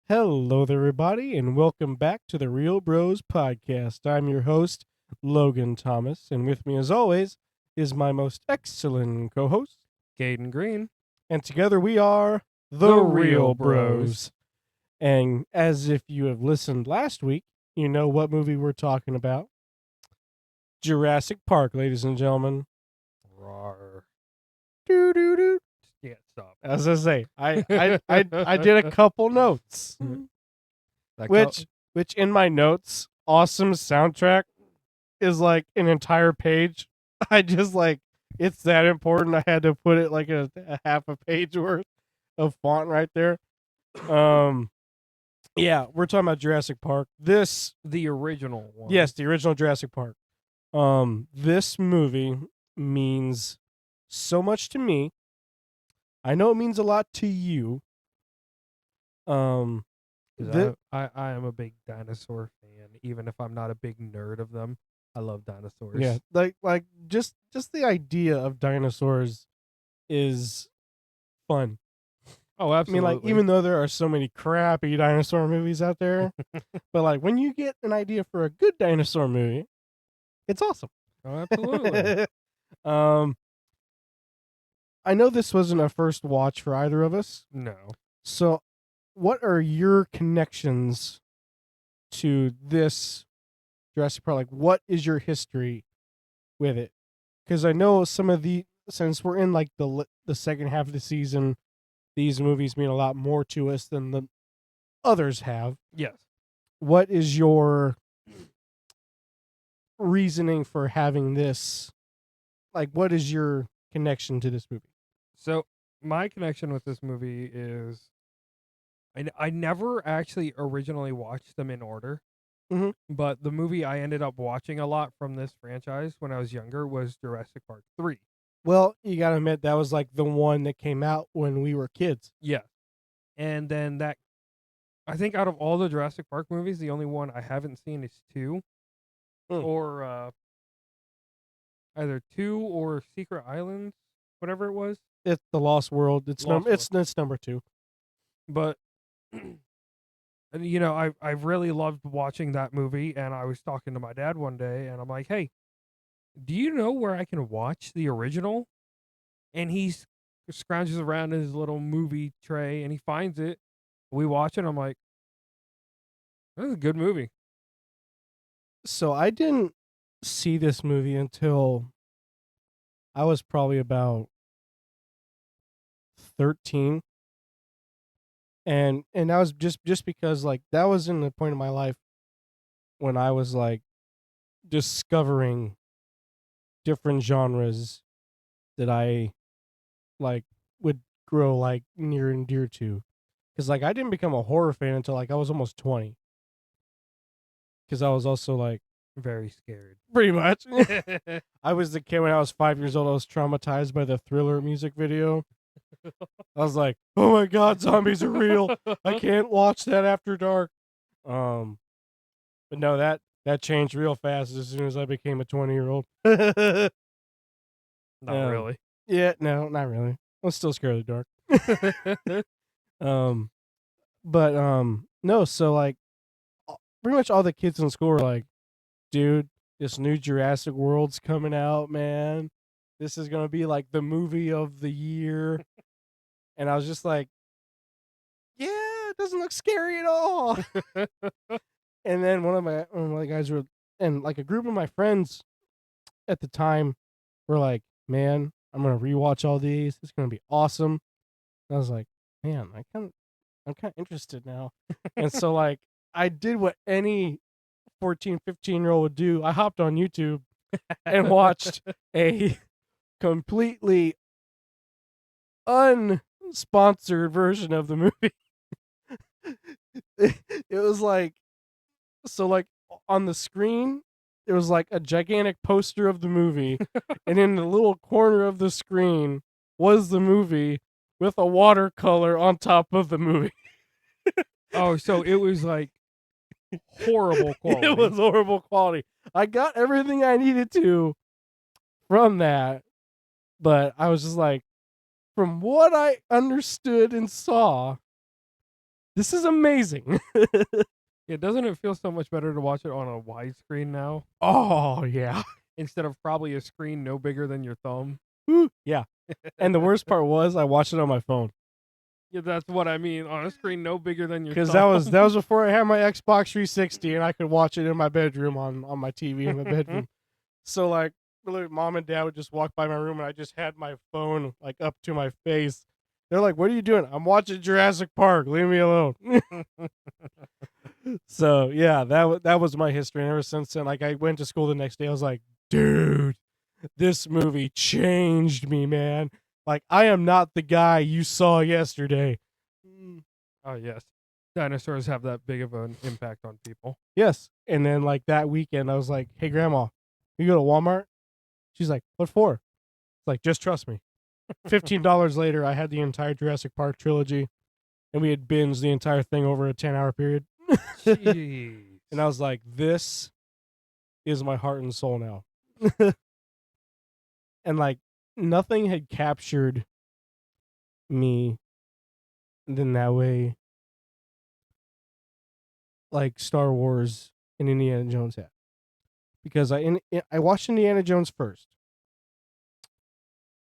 Hello there, everybody, and welcome back to the Real Bros Podcast. I'm your host, Logan Thomas, and with me, as always, is my most excellent co host, Caden Green. and together we are the The Real Real Bros. Bros. And as if you have listened last week, you know what movie we're talking about Jurassic Park, ladies and gentlemen. Rawr. Doo doo doo. Yeah, stop. As I say, I did a couple notes, That which in my notes, awesome soundtrack is like an entire page. I just like it's that important. I had to put it like a half a page worth of font right there. Um, yeah, we're talking about Jurassic Park. the original one. Yes, the original Jurassic Park. This movie means so much to me. I know it means a lot to you. Um, 'Cause the I am a big dinosaur fan. Even if I'm not a big nerd of them, I love dinosaurs. yeah, like just the idea of dinosaurs is fun. Oh, I mean, like, absolutely. even though there are so many crappy dinosaur movies out there, but like when you get an idea for a good dinosaur movie, it's awesome. Oh, absolutely. um, I know this wasn't a first watch for either of us. No. So, what are your connections to this Jurassic Park? Like, what is your history with it? Because I know some of since we're in like the second half of the season, these movies mean a lot more to us than the others have. Yes. What is your reasoning for having this? Like, what is your connection to this movie? So my connection with this movie is I never actually originally watched them in order. Mhm. But the movie I ended up watching a lot from this franchise when I was younger was Jurassic Park 3. Well, you gotta admit that was like the one that came out when we were kids. Yeah. And then I think out of all the Jurassic Park movies, the only one I haven't seen is 2 Mm. or either 2 or Secret Islands, whatever it was. It's the Lost World. It's Lost World. it's number 2. But and, I've really loved watching that movie, and I was talking to my dad one day and I'm like, "Hey, do you know where I can watch the original?" And he scrounges around in his little movie tray and he finds it. We watch it. I'm like, "This is a good movie." So I didn't see this movie until I was probably about 13, and that was just because like that was in the point of my life when I was like discovering different genres that I like would grow like near and dear to. Because like I didn't become a horror fan until like I was almost 20. Because I was also like Very scared. pretty much. I was the kid when I was 5 years old. I was traumatized by the Thriller music video. I was like, oh my god, zombies are real. I can't watch that after dark. Um, but no, that changed real fast as soon as I became a 20-year-old. Not really. Yeah, no, not really. I'm still scared of the dark. um, but no. So like, pretty much all the kids in school were like, "Dude, this new Jurassic World's coming out, man. This is gonna be like the movie of the year." And I was just like, "Yeah, it doesn't look scary at all." And then one of my guys were, and like a group of my friends at the time were like, "Man, I'm gonna rewatch all these. It's gonna be awesome." And I was like, "Man, I'm kind of interested now." And so like I did what any 14, 15-year-old would do. I hopped on YouTube and watched a completely unsponsored version of the movie. It was like so like on the screen it was like a gigantic poster of the movie and in the little corner of the screen was the movie with a watercolor on top of the movie. Oh, so it was like horrible quality. It was horrible quality. I got everything I needed to from that, but I was just like, from what I understood and saw, This is amazing. Yeah, doesn't it feel so much better to watch it on a widescreen now Oh yeah. instead of probably a screen no bigger than your thumb? Woo, yeah. And the worst part was I watched it on my phone. Yeah, that's what I mean. On a screen no bigger than your Because thumb. that was before I had my Xbox 360 and I could watch it in my bedroom on my TV in my bedroom. So like literally mom and dad would just walk by my room and I just had my phone like up to my face. They're like, "What are you doing?" "I'm watching Jurassic Park. Leave me alone." So yeah, that was my history. And ever since then, like I went to school the next day, I was like, dude, this movie changed me, man. Like I am not the guy you saw yesterday. Oh yes, dinosaurs have that big of an impact on people. Yes. And then like that weekend, I was like, "Hey, grandma, you go to Walmart?" She's like, "What for?" It's like, "Just trust me." $15 later, I had the entire Jurassic Park trilogy, and we had binged the entire thing over a 10-hour period. Jeez. And I was like, "This is my heart and soul now." And like nothing had captured me than that way, like Star Wars and Indiana Jones had, because I watched Indiana Jones first,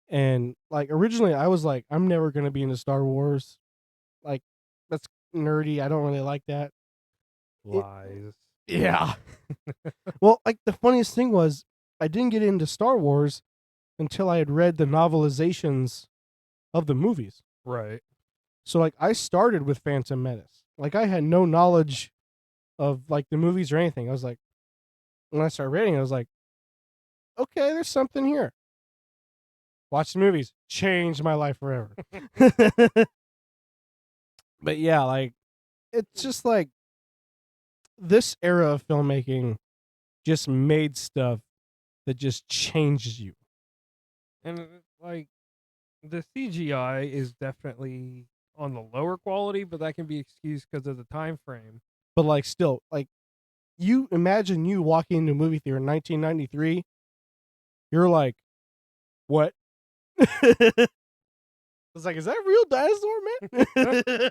and like originally I was like, I'm never gonna be into Star Wars, like that's nerdy. I don't really like that. Lies. Yeah. Well, like the funniest thing was I didn't get into Star Wars until I had read the novelizations of the movies. Right. So like I started with Phantom Menace. Like I had no knowledge of like the movies or anything. I was like, when I started reading, I was like, okay, there's something here. Watch the movies, changed my life forever. But yeah, like it's just like this era of filmmaking just made stuff that just changes you. And like the CGI is definitely on the lower quality, but that can be excused because of the time frame. But like still, like you imagine you walking into a movie theater in 1993, you're like, what? I was like, is that a real dinosaur, man?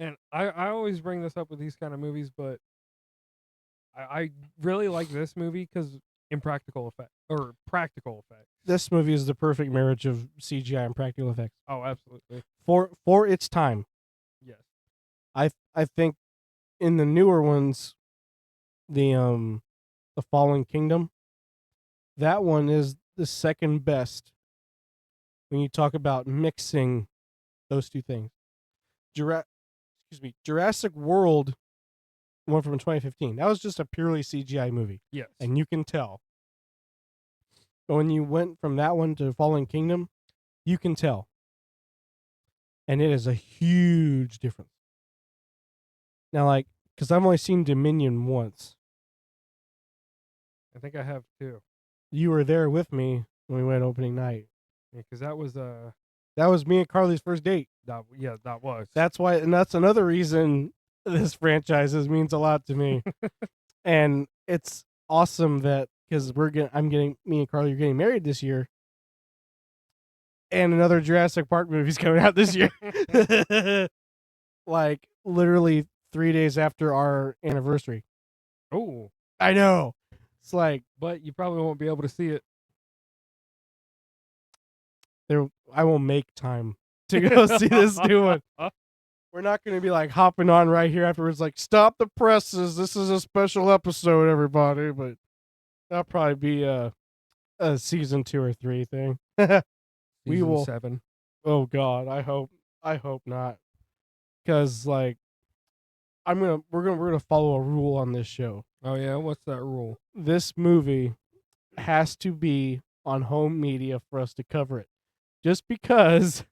And I always bring this up with these kind of movies, but I really like this movie because impractical effect or practical effects. This movie is the perfect marriage of CGI and practical effects Oh, absolutely. for its time. Yes. I think in the newer ones, the Fallen Kingdom, that one is the second best when you talk about mixing those two things. Jurassic World, one from 2015. That was just a purely CGI movie, Yes. and you can tell. But when you went from that one to Fallen Kingdom, you can tell, and it is a huge difference. Now, like, because I've only seen Dominion once. I think I have too. You were there with me when we went opening night. Yeah, because that was That was me and Carly's first date. that was. That's why, and that's another reason this franchise means a lot to me. And it's awesome that because me and Carly are getting married this year, and another Jurassic Park movie's coming out this year. Like literally 3 days after our anniversary. Oh, I know. It's like but you probably won't be able to see it. I won't make time to go see this new one. We're not going to be like hopping on right here afterwards, like, stop the presses. This is a special episode, everybody. But that'll probably be a season 2 or 3 thing. We Season will. 7. Oh God, I hope not. Because like, we're gonna follow a rule on this show. Oh yeah, what's that rule? This movie has to be on home media for us to cover it. Just because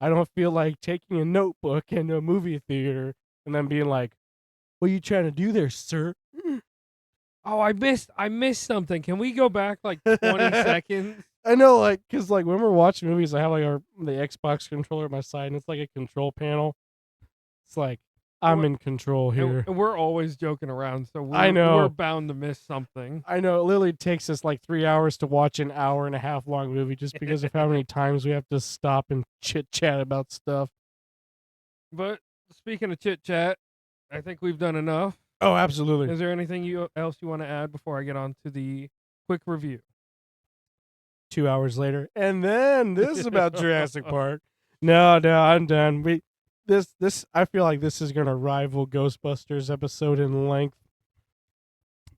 I don't feel like taking a notebook into a movie theater and then being like, "What are you trying to do there, sir?" Oh, I missed something. Can we go back like 20 seconds? I know, like, cause like when we're watching movies, I have like the Xbox controller at my side, and it's like a control panel. It's like I'm in control here. And we're always joking around, so I know. we're bound to miss something. I know it literally takes us like 3 hours to watch an hour and a half long movie just because of how many times we have to stop and chit chat about stuff. But speaking of chit chat, I think we've done enough. Oh, absolutely. Is there anything else you want to add before I get on to the quick review? 2 hours later, and then this is about Jurassic Park. No, I'm done. This I feel like this is gonna rival Ghostbusters episode in length.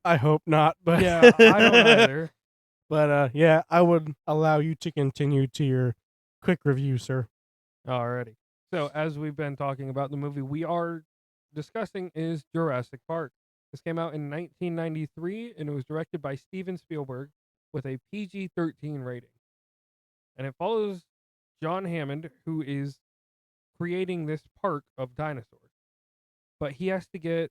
I hope not, but Yeah, I don't either. But yeah, I would allow you to continue to your quick review, sir. Alrighty. So as we've been talking about, the movie we are discussing is Jurassic Park. This came out in 1993 and it was directed by Steven Spielberg with a PG-13 rating. And it follows John Hammond, who is creating this park of dinosaurs. But he has to get,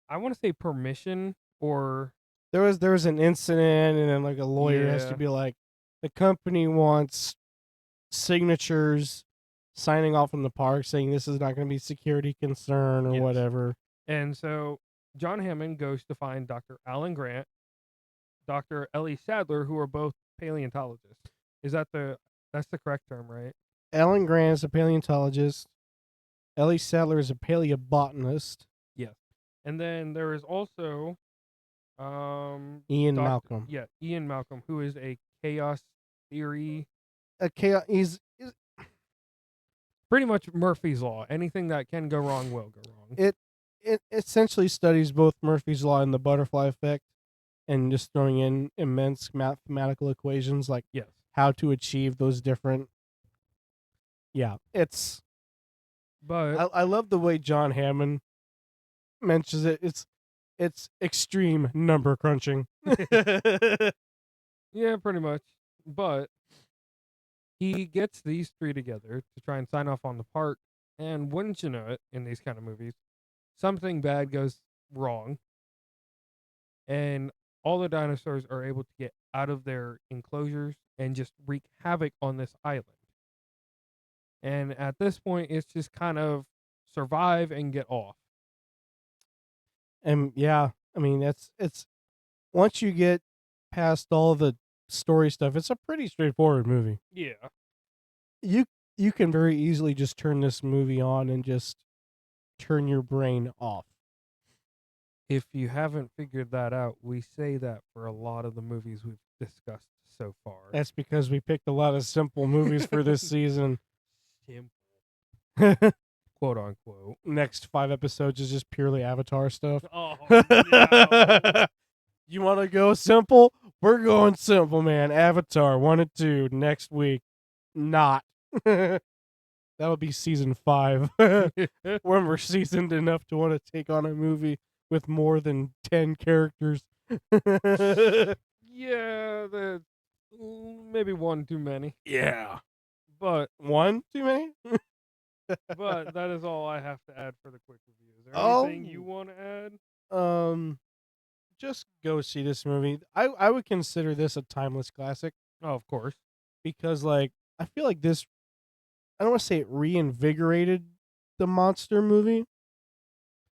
I want to say, permission or There was an incident, and then like a lawyer has to Yeah. be like, the company wants signatures signing off from the park saying this is not going to be security concern or Yes. whatever. And so John Hammond goes to find Dr. Alan Grant, Dr. Ellie Sadler, who are both paleontologists. That's the correct term, right? Alan Grant is a paleontologist. Ellie Sadler is a paleobotanist. Yes. And then there is also Ian Malcolm. Yeah, Ian Malcolm, who is a chaos theory, He's pretty much Murphy's Law. Anything that can go wrong will go wrong. it essentially studies both Murphy's Law and the butterfly effect, and just throwing in immense mathematical equations like Yes. how to achieve those different. Yeah, But I love the way John Hammond mentions it. It's extreme number crunching. yeah, pretty much. But he gets these three together to try and sign off on the park, and wouldn't you know it, in these kind of movies, something bad goes wrong, and all the dinosaurs are able to get out of their enclosures and just wreak havoc on this island. And at this point, it's just kind of survive and get off. And yeah, I mean it's once you get past all the story stuff, it's a pretty straightforward movie. Yeah. You can very easily just turn this movie on and just turn your brain off. If you haven't figured that out, we say that for a lot of the movies we've discussed so far. That's because we picked a lot of simple movies for this season. Simple. Quote unquote. Next 5 episodes is just purely Avatar stuff. Oh, no. You want to go simple? We're going simple, man. Avatar 1 and 2 next week. Not. That'll be season 5. When we're seasoned enough to want to take on a movie with more than 10 characters. Yeah, maybe one too many. Yeah. But one too many? but that is all I have to add for the quick review. Is there anything you want to add? Just go see this movie. I would consider this a timeless classic. Oh, of course. Because like I feel like this, I don't want to say it reinvigorated the monster movie,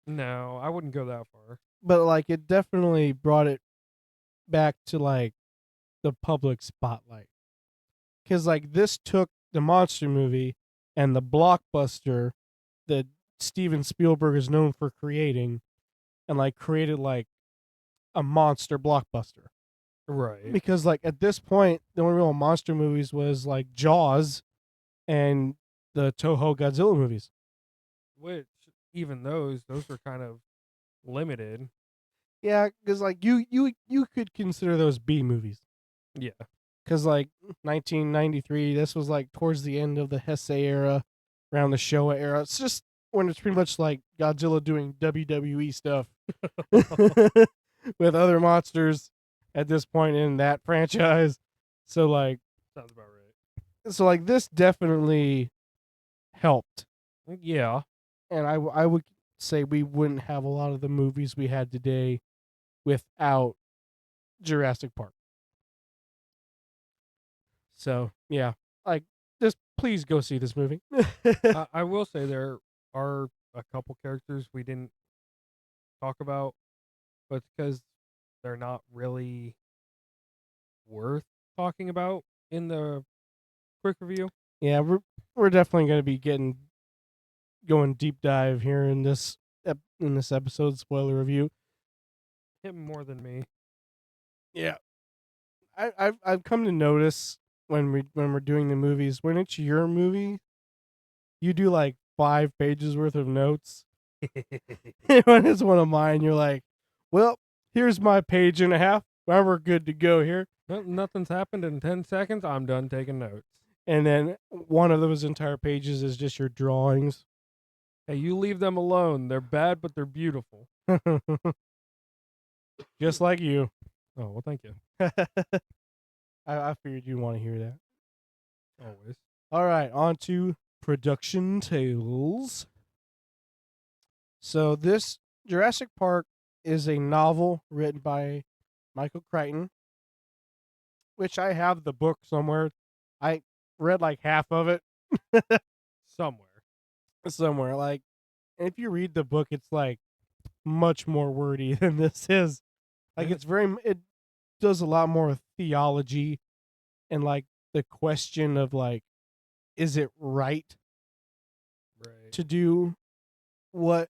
No, I wouldn't go that far. but like it definitely brought it back to like the public spotlight. Cuz like this took the monster movie and the blockbuster that Steven Spielberg is known for creating, and like created like a monster blockbuster. Right. Because like at this point the only real monster movies was like Jaws and the Toho Godzilla movies. Which even those were kind of limited. Yeah, because like you could consider those B movies. Yeah. Because like 1993, this was like towards the end of the Heisei era, around the Showa era. It's just when it's pretty much like Godzilla doing WWE stuff with other monsters at this point in that franchise. So like, Sounds about right. so like this definitely helped, Yeah. and I would say we wouldn't have a lot of the movies we had today without Jurassic Park. So yeah, like just please go see this movie. I will say there are a couple characters we didn't talk about, but it's because they're not really worth talking about in the quick review. Yeah, we're definitely going to be getting going deep dive here in this episode spoiler review. Him more than me. Yeah, I've come to notice when we're doing the movies, when it's your movie, you do like 5 pages worth of notes. When it's one of mine, you're like, well, here's my page and a half. Well, we're good to go here. Nothing's happened in 10 seconds. I'm done taking notes. And then one of those entire pages is just your drawings. Hey, you leave them alone. They're bad, but they're beautiful. Just like you. Oh, well, thank you. I figured you'd want to hear that. Always. All right, on to production tales. So this Jurassic Park is a novel written by Michael Crichton, which I have the book somewhere. I read like half of it. Somewhere. Like, if you read the book, it's like much more wordy than this is. Like, it does a lot more theology and like the question of like, is it right to do what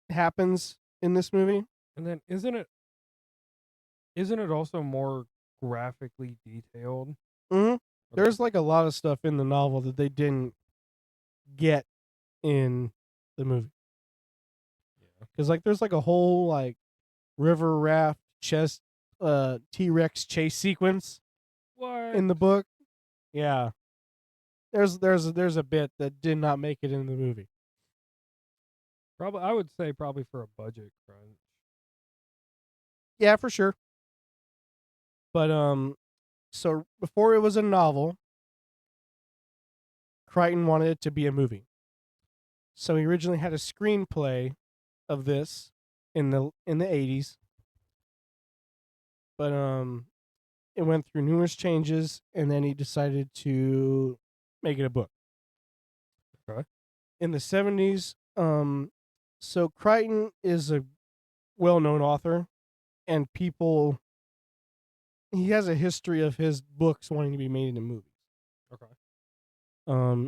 happens in this movie? And then isn't it also more graphically detailed? Mm-hmm. There's like a lot of stuff in the novel that they didn't get in the movie. Yeah. Because like there's like a whole like river raft T-Rex chase sequence in the book. Yeah. There's a bit that did not make it in the movie. I would say probably for a budget crunch. Yeah, for sure. But so before it was a novel, Crichton wanted it to be a movie. So he originally had a screenplay of this in the 80s. But it went through numerous changes and then he decided to make it a book. Okay. In the 70s, so Crichton is a well-known author and he has a history of his books wanting to be made into movies. Okay.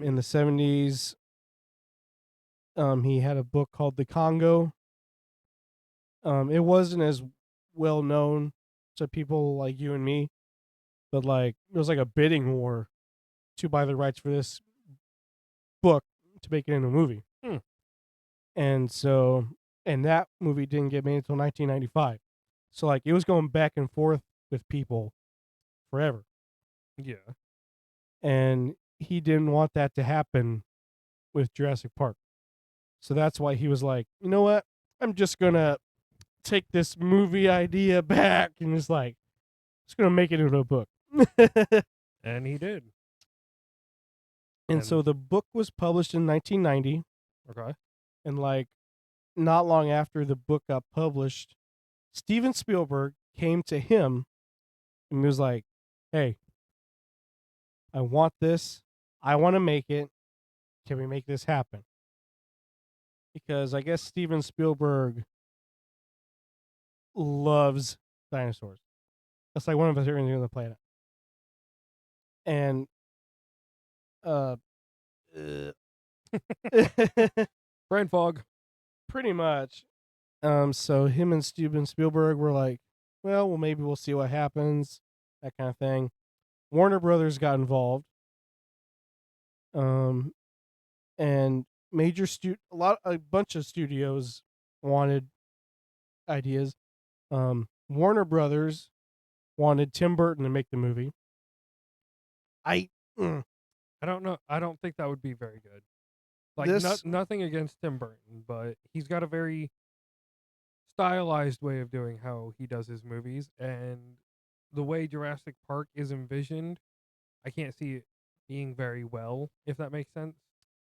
In the 70s, he had a book called The Congo. It wasn't as well known to people like you and me, but like there was like a bidding war to buy the rights for this book to make it into a movie. And that movie didn't get made until 1995. So like it was going back and forth with people forever. Yeah. And he didn't want that to happen with Jurassic Park. So that's why he was like, you know what? I'm just going to take this movie idea back and just going to make it into a book. And he did. And so the book was published in 1990. Okay. And like not long after the book got published, Steven Spielberg came to him and was like, hey, I want this. I want to make it. Can we make this happen? Because I guess Steven Spielberg loves dinosaurs. That's like one of his favorite things on the planet. And brain fog. Pretty much. So him and Steven Spielberg were like, well, maybe we'll see what happens, that kind of thing. Warner Brothers got involved. And a bunch of studios wanted ideas. Warner Brothers wanted Tim Burton to make the movie. I don't know. I don't think that would be very good. Like nothing against Tim Burton, but he's got a very stylized way of doing how he does his movies, and the way Jurassic Park is envisioned, I can't see it being very well, if that makes sense.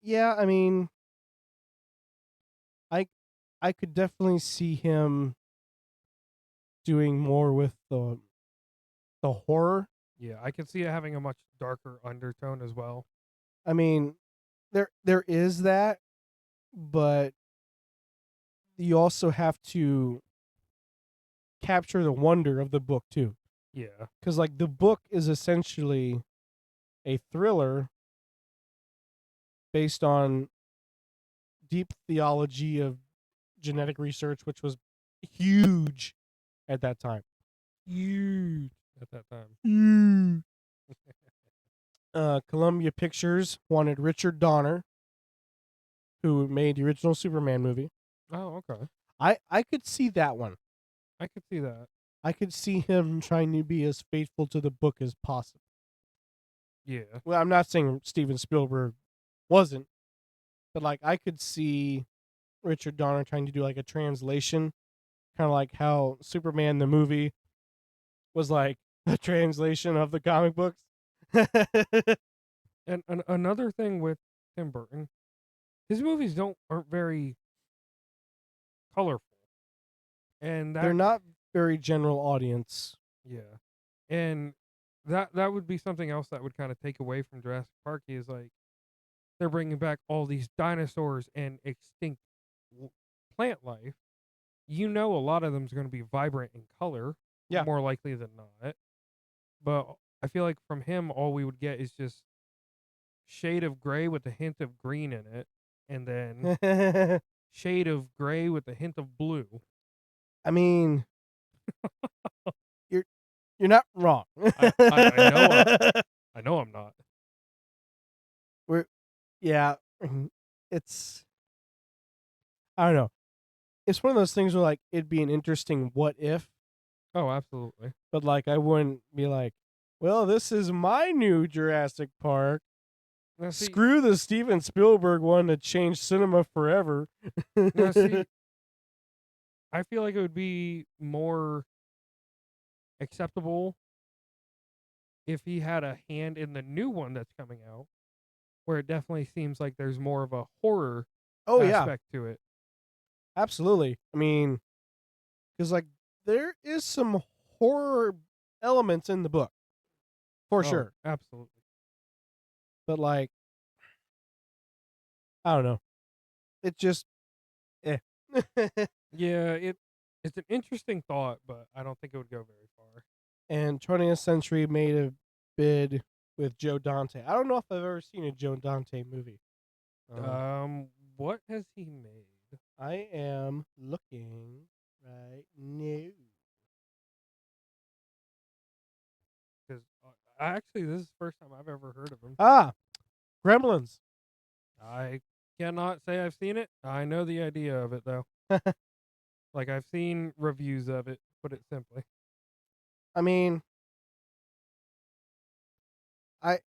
Yeah, I mean, I could definitely see him doing more with the horror. Yeah, I could see it having a much darker undertone as well. I mean, there is that, but you also have to capture the wonder of the book too. Yeah. Because like the book is essentially a thriller based on deep theology of genetic research, which was huge at that time. Huge at that time. Huge. Columbia Pictures wanted Richard Donner, who made the original Superman movie. Oh, okay. I could see that one. I could see that. I could see him trying to be as faithful to the book as possible. Yeah. Well, I'm not saying Steven Spielberg wasn't, but like I could see Richard Donner trying to do like a translation, kind of like how Superman the movie was like a translation of the comic books. And another thing with Tim Burton, his movies aren't very colorful, and They're that not very general audience. yeah, and that would be something else that would kind of take away from Jurassic Park is like they're bringing back all these dinosaurs and extinct plant life. You know, a lot of them is going to be vibrant in color, Yeah. more likely than not. But I feel like from him, all we would get is just shade of gray with a hint of green in it, and then shade of gray with a hint of blue. I mean, you're not wrong. I know I'm not. Yeah, it's I don't know. It's one of those things where like it'd be an interesting what if, Oh, absolutely. but like I wouldn't be like, well, this is my new Jurassic Park. Now see, Screw the Steven Spielberg one to change cinema forever. now see, I feel like it would be more acceptable if he had a hand in the new one that's coming out, where it definitely seems like there's more of a horror Oh yeah, aspect to it. absolutely. I mean, because like there is some horror elements in the book for sure, Absolutely. but like I don't know. It just eh. Yeah, it's an interesting thought, but I don't think it would go very far. And 20th Century made a bid with Joe Dante. I don't know if I've ever seen a Joe Dante movie. What has he made? I am looking right now. Because actually, this is the first time I've ever heard of him. Ah, Gremlins. I cannot say I've seen it. I know the idea of it though. Like I've seen reviews of it. Put it simply. I mean, I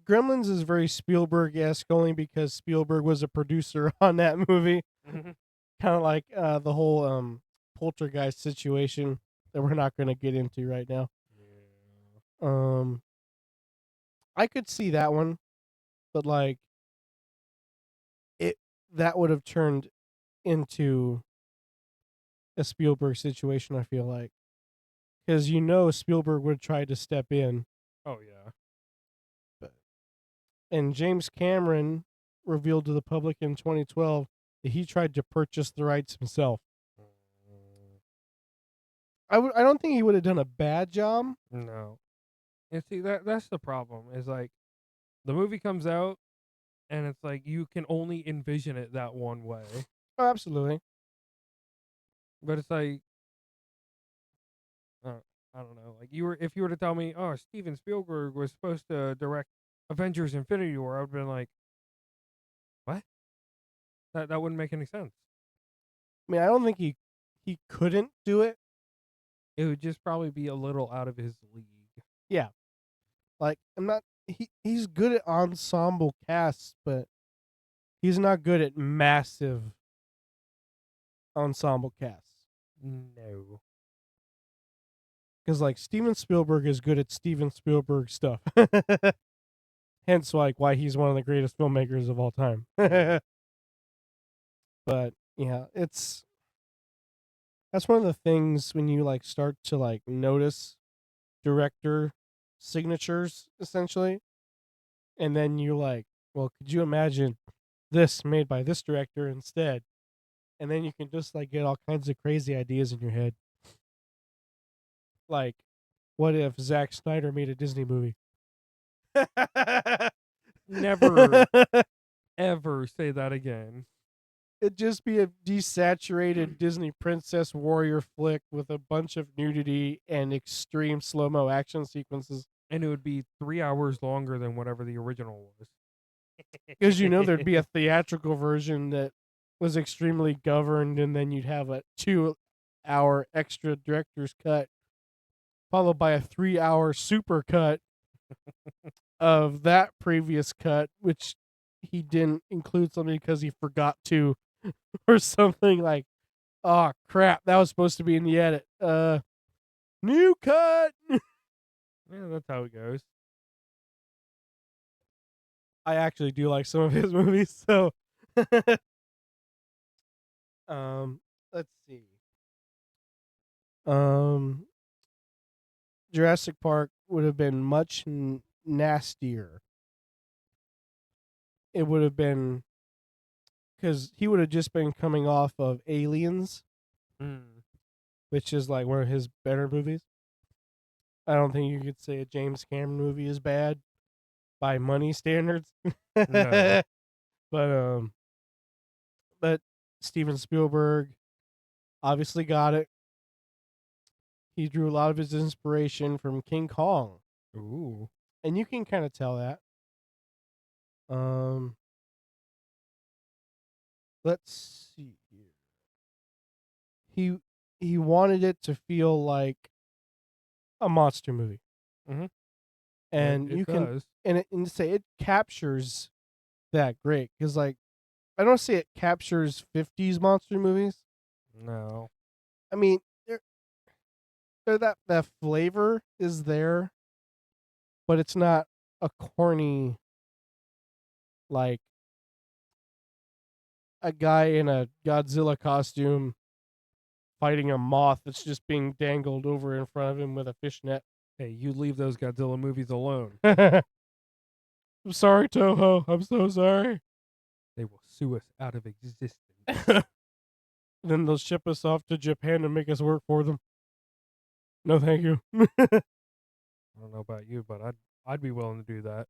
Gremlins is very Spielberg-esque only because Spielberg was a producer on that movie. Kind of like the whole poltergeist situation that we're not going to get into right now. Yeah. I could see that one, but like that would have turned into a Spielberg situation, I feel like. Because Spielberg would try to step in. Oh yeah. And James Cameron revealed to the public in 2012 that he tried to purchase the rights himself. I don't think he would have done a bad job. No. And see that's the problem. Is like the movie comes out and it's like you can only envision it that one way. Oh, absolutely. But it's like I don't know. Like if you were to tell me, oh, Steven Spielberg was supposed to direct Avengers Infinity War, I would have been like, what? That wouldn't make any sense. I mean, I don't think he couldn't do it. It would just probably be a little out of his league. Yeah. Like he's good at ensemble casts, but he's not good at massive ensemble casts. No. Because like Steven Spielberg is good at Steven Spielberg stuff. Hence like why he's one of the greatest filmmakers of all time. But yeah, that's one of the things when you like start to like notice director signatures essentially. And then you're like, well, could you imagine this made by this director instead? And then you can just like get all kinds of crazy ideas in your head. Like, what if Zack Snyder made a Disney movie? Never. ever say that again. It'd just be a desaturated Disney princess warrior flick with a bunch of nudity and extreme slow-mo action sequences. And it would be 3 hours longer than whatever the original was. Because there'd be a theatrical version that was extremely governed, and then you'd have a 2-hour extra director's cut, followed by a 3-hour super cut of that previous cut, which he didn't include something because he forgot to, or something like, oh crap, that was supposed to be in the edit. New cut. Yeah, that's how it goes. I actually do like some of his movies, so let's see. Um Jurassic Park would have been much nastier. It would have been because he would have just been coming off of Aliens, Mm. which is like one of his better movies. I don't think you could say a James Cameron movie is bad by money standards. No. but but Steven Spielberg obviously got it. He drew a lot of his inspiration from King Kong, Ooh. and you can kind of tell that. Um, let's see here. He he wanted it to feel like a monster movie, Mhm. and It you can does. and say it captures that great because like I don't say it captures 50s monster movies. No. I mean, they're that flavor is there, but it's not a corny like a guy in a Godzilla costume fighting a moth that's just being dangled over in front of him with a fishnet. Hey, you leave those Godzilla movies alone. I'm sorry, Toho. I'm so sorry. They will sue us out of existence. Then they'll ship us off to Japan and make us work for them. No, thank you. I don't know about you, but I'd be willing to do that.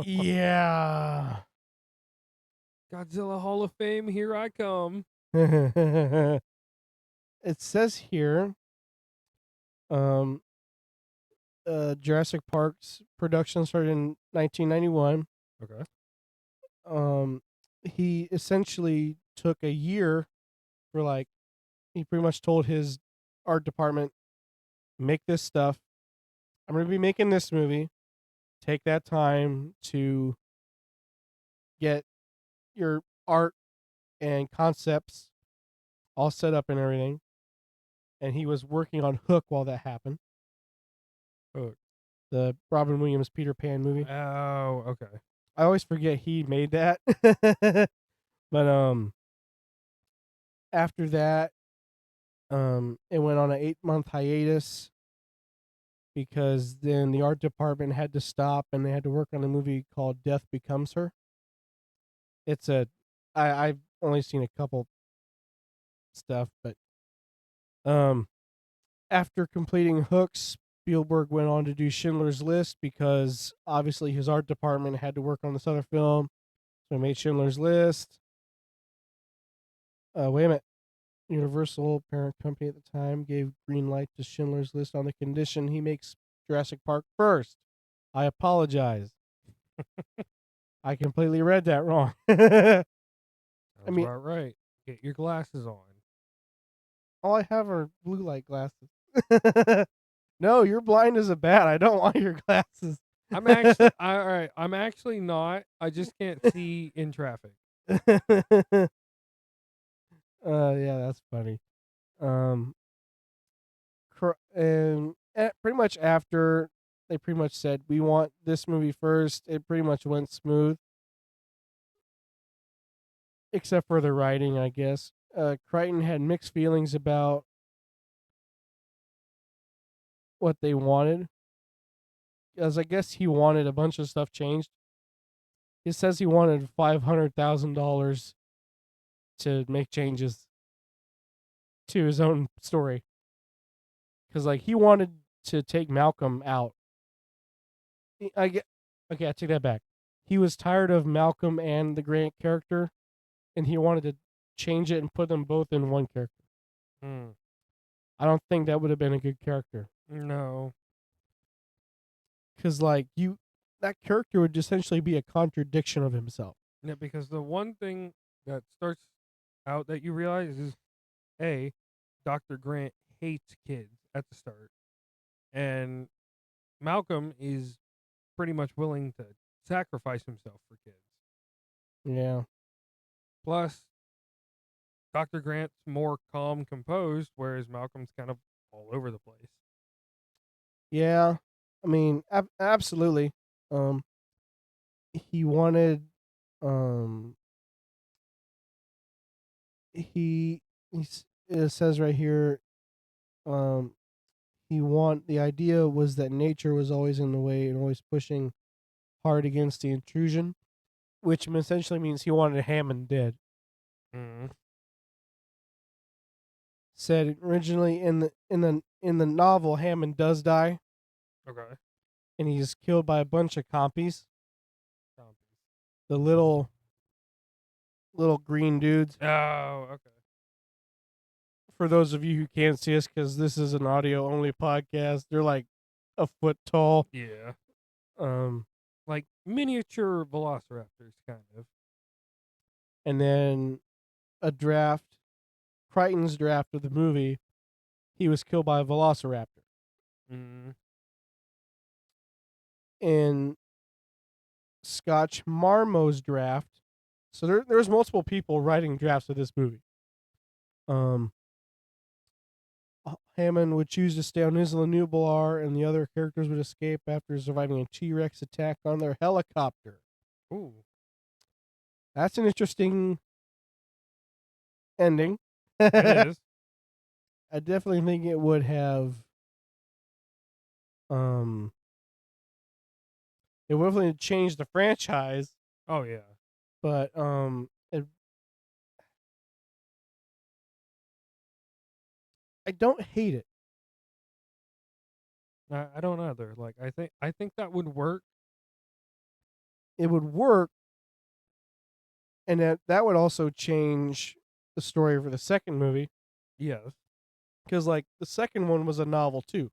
Yeah. Godzilla Hall of Fame, here I come. It says here, um, Jurassic Park's production started in 1991. Okay. He essentially took a year for like he pretty much told his art department, make this stuff. I'm gonna be making this movie. Take that time to get your art and concepts all set up and everything. And he was working on Hook while that happened. Hook. The Robin Williams Peter Pan movie. Oh, okay. I always forget he made that. But after that, it went on an 8-month hiatus because then the art department had to stop and they had to work on a movie called Death Becomes Her. It's I've only seen a couple stuff, but um after completing Hooks, Spielberg went on to do Schindler's List because obviously his art department had to work on this other film. So he made Schindler's List. Wait a minute. Universal, parent company at the time, gave green light to Schindler's List on the condition he makes Jurassic Park first. I apologize. I completely read that wrong. I Sounds mean, about right. Get your glasses on. all I have are blue light glasses. No, you're blind as a bat. I don't want your glasses. I'm actually all right. I'm actually not. I just can't see in traffic. Yeah, that's funny. Um, and pretty much after they pretty much said we want this movie first, it pretty much went smooth, except for the writing, I guess. Crichton had mixed feelings about what they wanted, as I guess he wanted a bunch of stuff changed. He says he wanted $500,000 to make changes to his own story, because like he wanted to take Malcolm out. I get okay. I take that back. he was tired of Malcolm and the Grant character, and he wanted to change it and put them both in one character. Mm. I don't think that would have been a good character. No. Because that character would essentially be a contradiction of himself. Yeah, because the one thing that starts out that you realize is A, Dr. Grant hates kids at the start. And Malcolm is pretty much willing to sacrifice himself for kids. Yeah. Plus, Dr. Grant's more calm, composed, whereas Malcolm's kind of all over the place. Yeah. I mean, absolutely. Um, he wanted, um, it says right here, um, the idea was that nature was always in the way and always pushing hard against the intrusion, which essentially means he wanted Hammond dead. Mm. Said originally in the novel, Hammond does die, Okay. and he's killed by a bunch of compies, the little green dudes. Oh, okay. For those of you who can't see us, because this is an audio only podcast, they're like a foot tall. Yeah. Um, Like miniature velociraptors, kind of. and then Crichton's draft of the movie, he was killed by a velociraptor. Mm. In Scotch Marmo's draft, so there's multiple people writing drafts of this movie. Hammond would choose to stay on Isla Nublar, and the other characters would escape after surviving a T-Rex attack on their helicopter. Ooh. That's an interesting ending. It is. I definitely think it would have it would definitely changed the franchise, Oh, yeah. but I don't hate it. I don't either. Like I think that would work. It would work, and that would also change the story for the second movie, Yes. because like the second one was a novel too,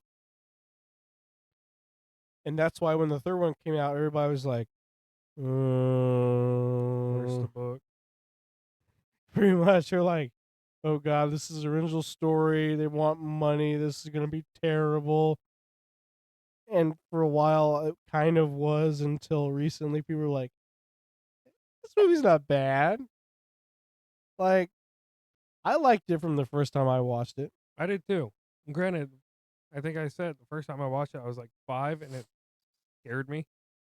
and that's why when the third one came out, everybody was like, Where's the book? pretty much. They're like, oh god, this is the original story. They want money. This is gonna be terrible. And for a while, it kind of was until recently. People were like, this movie's not bad. Like, I liked it from the first time I watched it. I did too. Granted, I think I said the first time I watched it, I was like 5, and it scared me,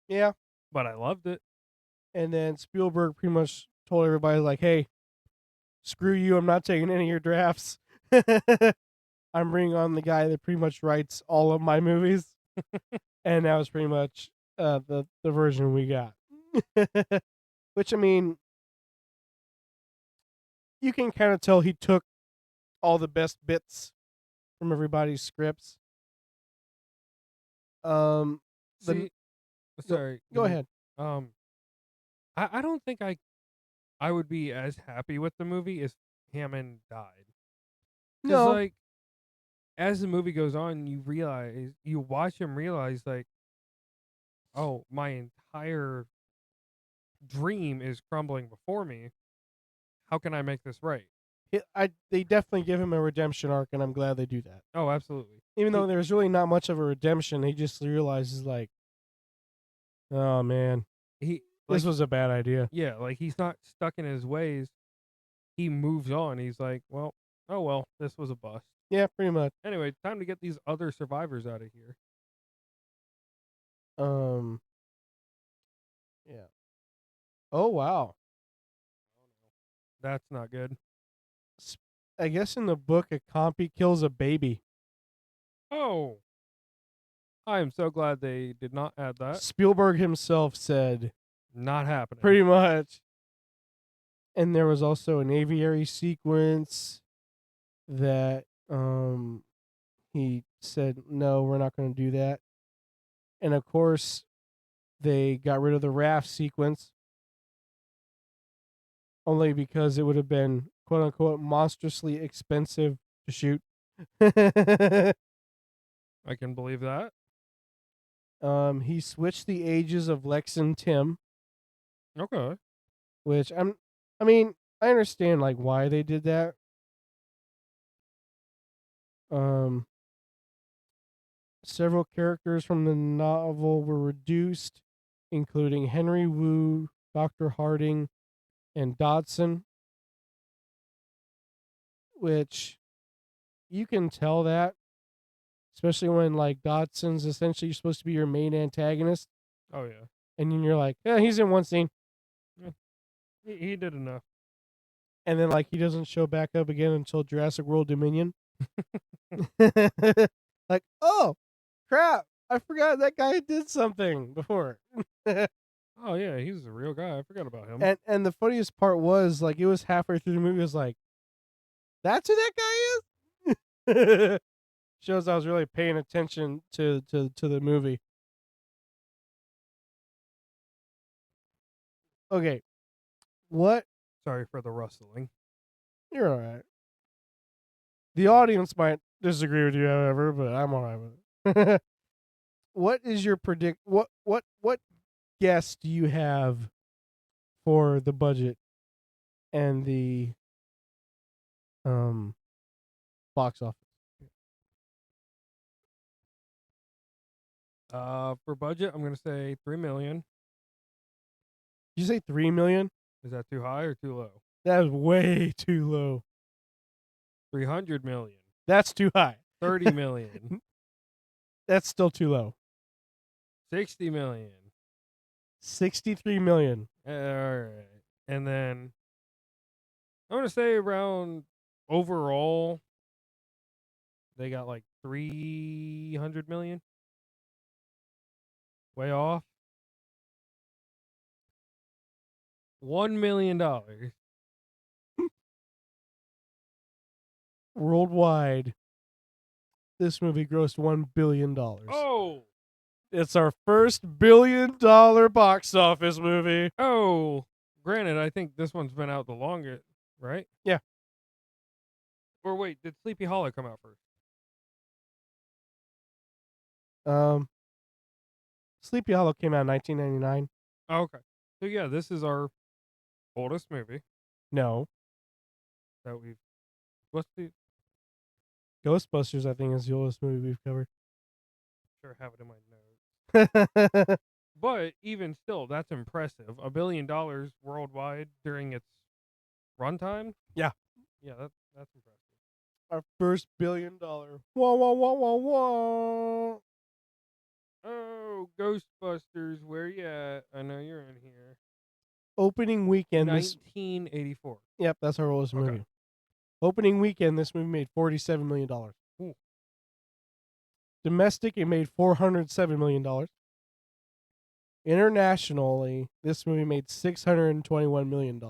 Yeah. but I loved it. And then Spielberg pretty much told everybody, like, hey, screw you. I'm not taking any of your drafts. I'm bringing on the guy that pretty much writes all of my movies. And that was pretty much the version we got. Which, I mean, you can kind of tell he took all the best bits from everybody's scripts. The See, sorry. go ahead. Um, I don't think I would be as happy with the movie if Hammond died. Because No, like as the movie goes on, you watch him realize like, oh, my entire dream is crumbling before me. How can I make this right? they definitely give him a redemption arc, and I'm glad they do that. Oh, absolutely. Even though there's really not much of a redemption, he just realizes like, oh man, He this like was a bad idea. yeah, like he's not stuck in his ways. He moves on. He's like, well, oh well, this was a bust. Yeah, pretty much. Anyway, time to get these other survivors out of here. Um, yeah. Oh wow. That's not good. I guess in the book, a compy kills a baby. Oh, I am so glad they did not add that. Spielberg himself said, Not happening. pretty much. And there was also an aviary sequence that he said, no, we're not going to do that. And of course, They got rid of the raft sequence only because it would have been quote unquote monstrously expensive to shoot. I can believe that. He switched the ages of Lex and Tim, Okay. which I mean, I understand like why they did that. Um, Several characters from the novel were reduced, including Henry Wu, Dr. Harding, and Dodson, which you can tell that, especially when like Dodson's essentially supposed to be your main antagonist, Oh yeah. and then you're like, yeah, he's in one scene, He did enough. and then like he doesn't show back up again until Jurassic World Dominion. Like, oh crap, I forgot that guy did something before. Oh yeah, he's a real guy. I forgot about him. And the funniest part was like it was halfway through the movie, I was like, that's who that guy is. Shows I was really paying attention to the movie. Okay, what? Sorry for the rustling. You're all right. The audience might disagree with you, however, but I'm all right with it. What is your predict? What guess do you have for the budget and the um box office? For budget, I'm gonna say 3 million. Did you say 3 million? Is that too high or too low? That is way too low. 300 million. That's too high. 30 million. That's still too low. 60 million. 63 million. All right. And then I'm gonna say around overall they got like 300 million. Way off. $1 million. Worldwide, this movie grossed $1 billion. Oh. It's our first $1 billion box office movie. Oh. Granted, I think this one's been out the longest, right? Yeah. Or wait, did Sleepy Hollow come out first? Sleepy Hollow came out in 1999. Oh, okay. So yeah, this is our oldest movie No. that we've. What's the? Ghostbusters, I think, is the oldest movie we've covered. Sure, have it in my notes. But even still, that's impressive. $1 billion worldwide during its runtime. Yeah. Yeah, that's impressive. Our first $1 billion. Wah, wah, wah, wah, wah. Oh, Ghostbusters, where you at? I know you're in here. Opening weekend. 1984. Yep, that's our oldest Okay. movie. Opening weekend, this movie made $47 million. Ooh. Domestic, it made $407 million. Internationally, this movie made $621 million.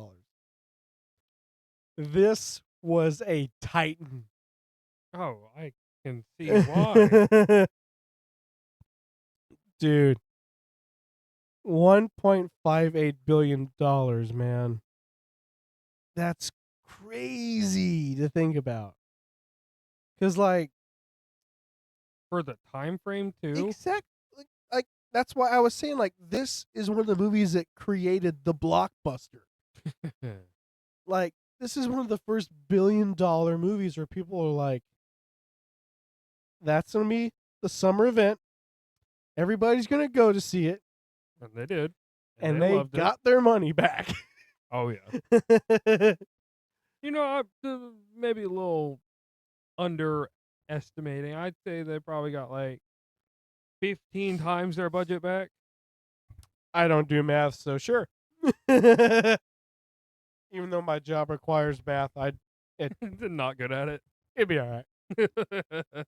This was a titan. Oh, I can see why. Dude. $1.58 billion, man. That's crazy to think about. Because, like, For the time frame too. exactly, like that's why I was saying, like, this is one of the movies that created the blockbuster. Like, this is one of the first $1 billion movies where people are like, that's gonna be the summer event. Everybody's gonna go to see it, And they did. and they loved got their money back. Oh yeah. You know, maybe a little underestimating. I'd say they probably got like 15 times their budget back. I don't do math, so sure. Even though my job requires math, Not good at it'd be all right. it.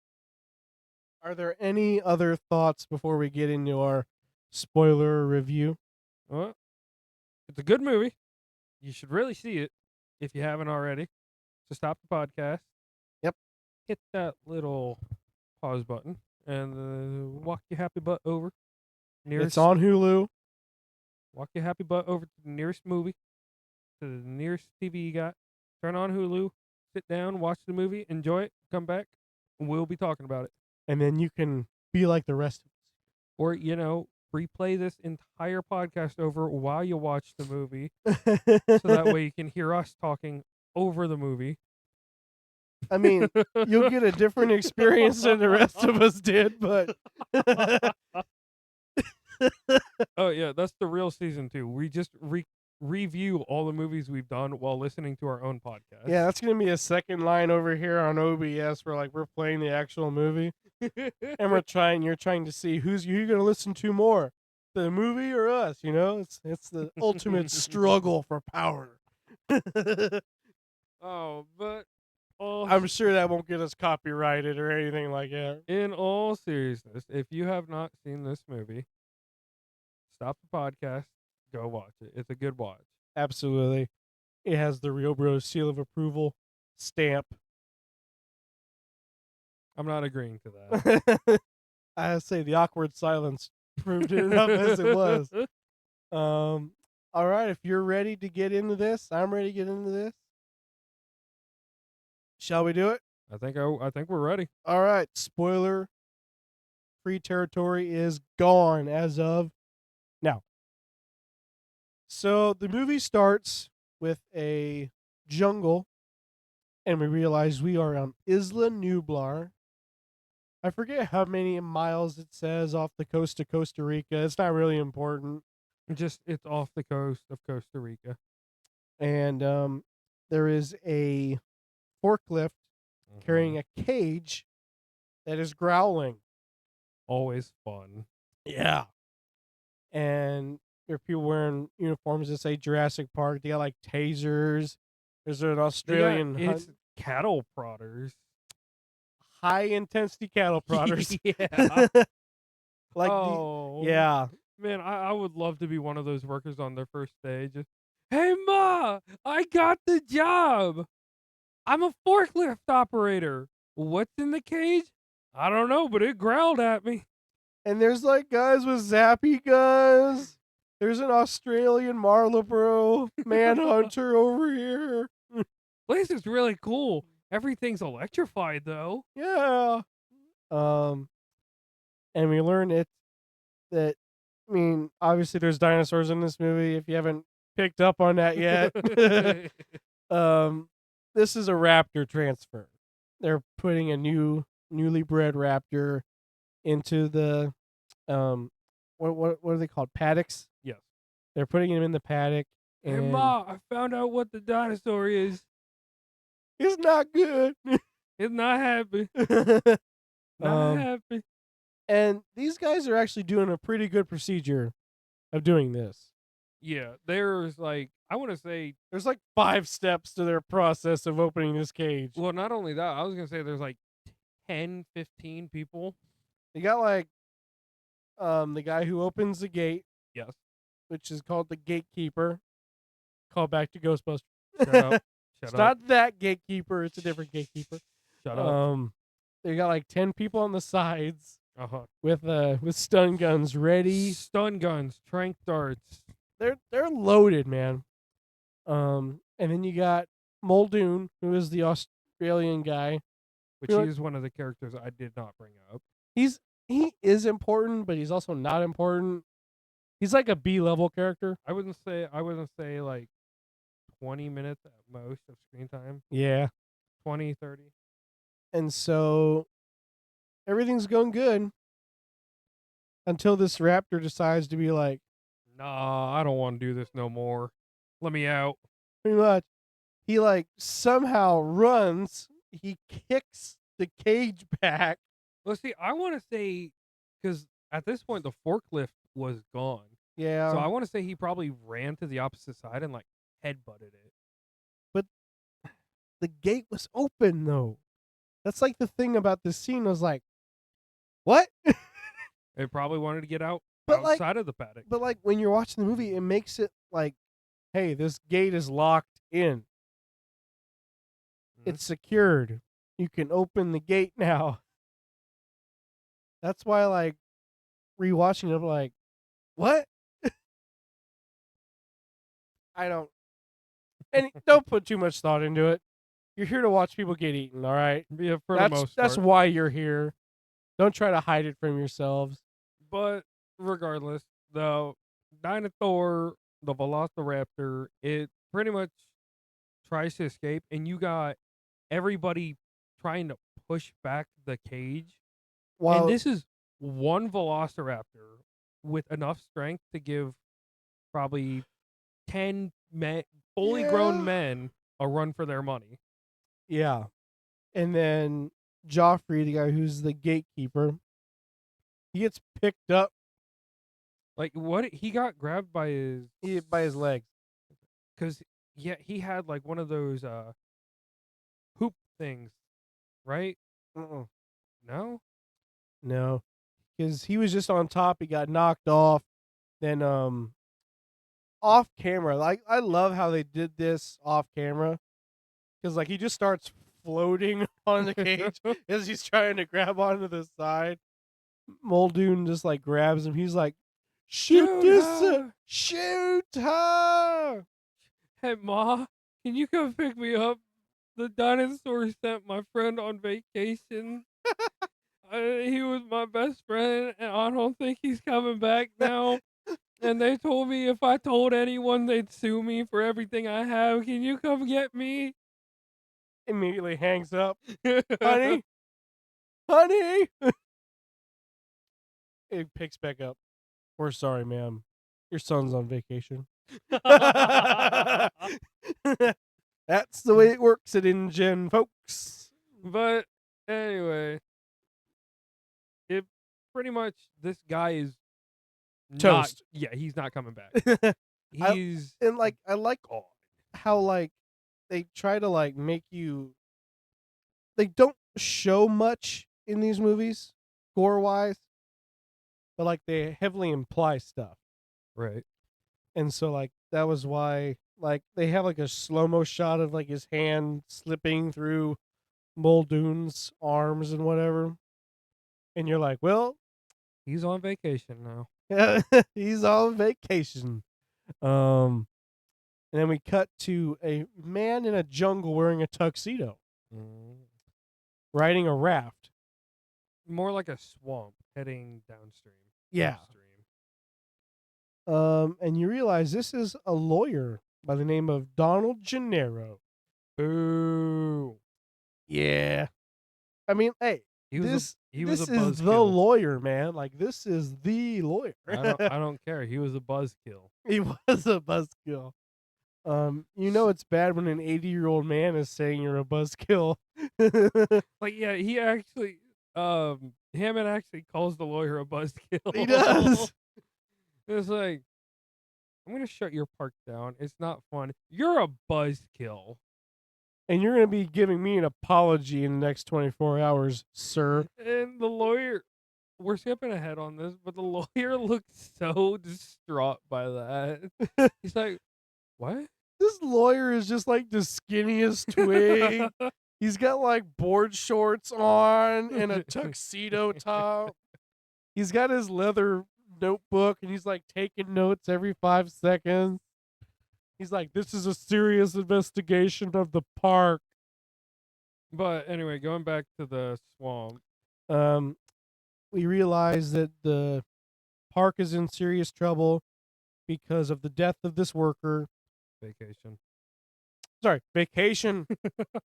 Are there any other thoughts before we get into our spoiler review? Well, it's a good movie. You should really see it if you haven't already. So stop the podcast. Yep. Hit that little pause button and walk your happy butt over Nearest, It's on Hulu. walk your happy butt over to the nearest movie, to the nearest TV you got. Turn on Hulu, sit down, watch the movie, enjoy it, come back, and we'll be talking about it. And then you can be like the rest of Or, replay this entire podcast over while you watch the movie. us. So that way you can hear us talking over the movie. I mean, you'll get a different experience than the rest of us did, but Oh, yeah, that's the real season 2. We just review all the movies we've done while listening to our own podcast. yeah, that's gonna be a second line over here on OBS where we're playing the actual movie and you're trying to see who you gonna listen to more, the movie or us. It's the ultimate struggle for power. Oh, but I'm sure that won't get us copyrighted or anything like that. in all seriousness, if you have not seen this movie, stop the podcast, go watch it. It's a good watch. Absolutely, it has the Real Bros seal of approval stamp. I'm not agreeing to that. I say the awkward silence proved it enough as it was. All right, if you're ready to get into this, I'm ready to get into this. Shall we do it? I think we're ready. All right, spoiler free territory is gone as of now. So the movie starts with a jungle, and we realize we are on Isla Nublar. I forget how many miles it says off the coast of Costa Rica. It's not really important. It's off the coast of Costa Rica. And there is a forklift carrying a cage that is growling. Always fun. Yeah. And there are people wearing uniforms that say Jurassic Park. They got like tasers. There's an Australian It's cattle prodders. high intensity cattle prodders. Yeah. Yeah. Man, I would love to be one of those workers on their first day. Just, hey, Ma, I got the job. I'm a forklift operator. What's in the cage? I don't know, but it growled at me. And there's like guys with zappy guns. There's an Australian Marlboro manhunter over here. Place is really cool. Everything's electrified, though. Yeah. And we learn obviously there's dinosaurs in this movie if you haven't picked up on that yet. This is a raptor transfer. They're putting a newly bred raptor into the what are they called? Paddocks? Yes. They're putting him in the paddock. Hey, And Ma, I found out what the dinosaur is. it's not good. It's not happy. Not happy. And these guys are actually doing a pretty good procedure of doing this. Yeah, there's I want to say, There's 5 steps to their process of opening this cage. well, not only that, I was going to say there's 10, 15 people. You got the guy who opens the gate. Yes. Which is called the gatekeeper. Call back to Ghostbusters. Shut up. It's not that gatekeeper, it's a different gatekeeper. Shut up. They got 10 people on the sides Uh-huh. with stun guns ready. Stun guns, tranq darts. They're loaded, man. And then you got Muldoon, who is the Australian guy. Which he is one of the characters I did not bring up. He is important, but he's also not important. He's like a B-level character. I wouldn't say 20 minutes at most of screen time. Yeah. 20, 30. And so everything's going good until this raptor decides to be like, nah, I don't want to do this no more. Let me out. pretty much. He somehow runs. He kicks the cage back. Well, see, I want to say, because at this point the forklift was gone. Yeah. So I want to say he probably ran to the opposite side and headbutted it. But the gate was open though. That's the thing about this scene was what? They probably wanted to get out But outside of the paddock. But when you're watching the movie, it makes it hey, this gate is locked in. It's secured. You can open the gate now. That's why rewatching it, What? I don't. And don't put too much thought into it. You're here to watch people get eaten. All right. Yeah, for the most That's part. why you're here. Don't try to hide it from yourselves. But regardless, the dinosaur, the velociraptor, it pretty much tries to escape, and you got everybody trying to push back the cage. And While this is one velociraptor with enough strength to give probably 10 men, fully grown men a run for their money. yeah, and then Joffrey, the guy who's the gatekeeper, he gets picked up Like, what? He got grabbed by by his legs. Because, yeah, he had like one of those hoop things, right? Uh-uh. No? No, because he was just on top. He got knocked off. Then off camera, like I love how they did this off camera, because like he just starts floating on the cage as he's trying to grab onto the side. Muldoon just like grabs him. He's like, "Shoot this! her! Shoot her!" Hey, Ma, can you come pick me up? The dinosaur sent my friend on vacation. He was my best friend, and I don't think he's coming back now. And they told me if I told anyone, they'd sue me for everything I have. Can you come get me? Immediately hangs up. Honey, honey. It picks back up. We're sorry, ma'am. Your son's on vacation. That's the way it works at InGen, folks. But anyway, it pretty much, this guy is Toast. he's not coming back. I- He's And like I like how like they try to like make you, they don't show much in these movies gore wise, but like they heavily imply stuff. right. And so like that was why like they have like a slow-mo shot of like his hand slipping through Muldoon's arms and whatever. And you're like, well, He's on vacation now. he's on vacation. And then we cut to a man in a jungle wearing a tuxedo, riding a raft. More like a swamp heading downstream. Yeah. Upstream. And you realize this is a lawyer by the name of Donald Gennaro. Boo. Yeah. I mean, hey, He was this he was this a is the buzzkill. lawyer, man. Like this is the lawyer. I don't care. He was a buzzkill. He was a buzzkill. You know it's bad when an 80-year-old man is saying you're a buzzkill. Like, yeah, he actually Hammond actually calls the lawyer a buzzkill. He does. It's like, I'm gonna shut your park down. It's not fun. You're a buzzkill. And you're going to be giving me an apology in the next 24 hours, sir. And the lawyer, we're skipping ahead on this, but the lawyer looks so distraught by that. He's like, what? This lawyer is just like the skinniest twig. He's got like board shorts on and a tuxedo top. He's got his leather notebook and he's like taking notes every 5 seconds. He's like, this is a serious investigation of the park. But anyway, going back to the swamp. We realize that the park is in serious trouble because of the death of this worker. Vacation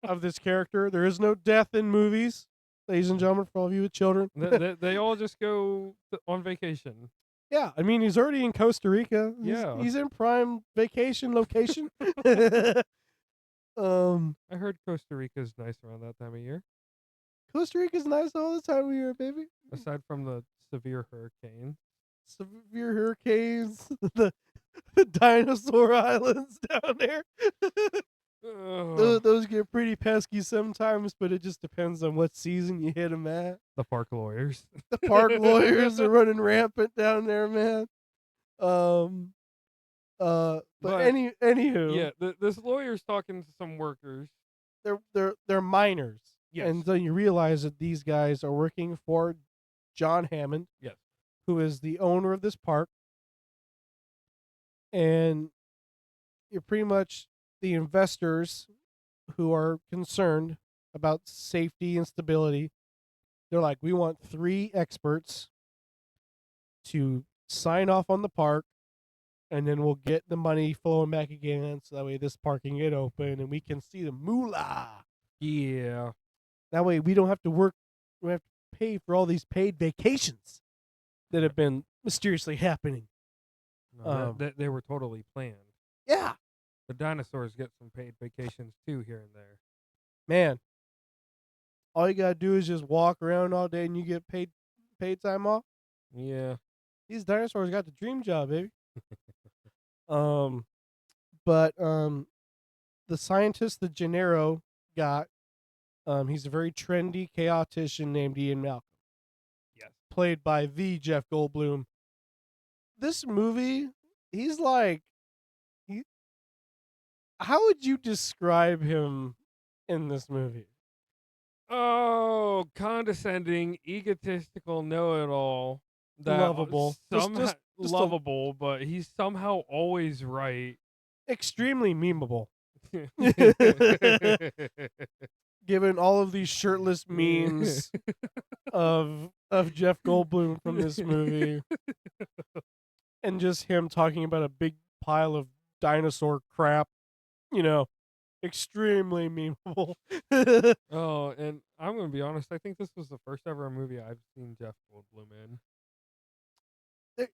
of this character. There is no death in movies, ladies and gentlemen, for all of you with children. They all just go on vacation. Yeah, I mean, he's already in Costa Rica. He's in prime vacation location. I heard Costa Rica's nice around that time of year. Costa Rica's nice all the time of year, baby. Aside from the severe hurricane. Severe hurricanes, the dinosaur islands down there. Those get pretty pesky sometimes, but it just depends on what season you hit them at. The park lawyers. The park lawyers are running rampant down there, man. But anywho, yeah, this lawyer's talking to some workers. They're minors. Yes. And then you realize that these guys are working for John Hammond. Yes. Who is the owner of this park. and you're pretty much the investors who are concerned about safety and stability. They're like, we want 3 experts to sign off on the park, and then we'll get the money flowing back again, so that way this park can get open and we can see the moolah. Yeah. That way we don't have to work. We have to pay for all these paid vacations that have been mysteriously happening. No, they were totally planned. Yeah, The dinosaurs get some paid vacations too here and there. man. All you gotta do is just walk around all day, and you get paid time off. Yeah. These dinosaurs got the dream job, baby. But the scientist that Gennaro got, he's a very trendy chaotician named Ian Malcolm. Yes. Played by the Jeff Goldblum. This movie, he's like, how would you describe him in this movie? Oh, condescending, egotistical, know-it-all. That Lovable. somehow Just lovable, but he's somehow always right. extremely memeable. Given all of these shirtless memes of Jeff Goldblum from this movie, and just him talking about a big pile of dinosaur crap, extremely memeable. Oh, and I'm gonna be honest. I think this was the first ever movie I've seen Jeff Goldblum in.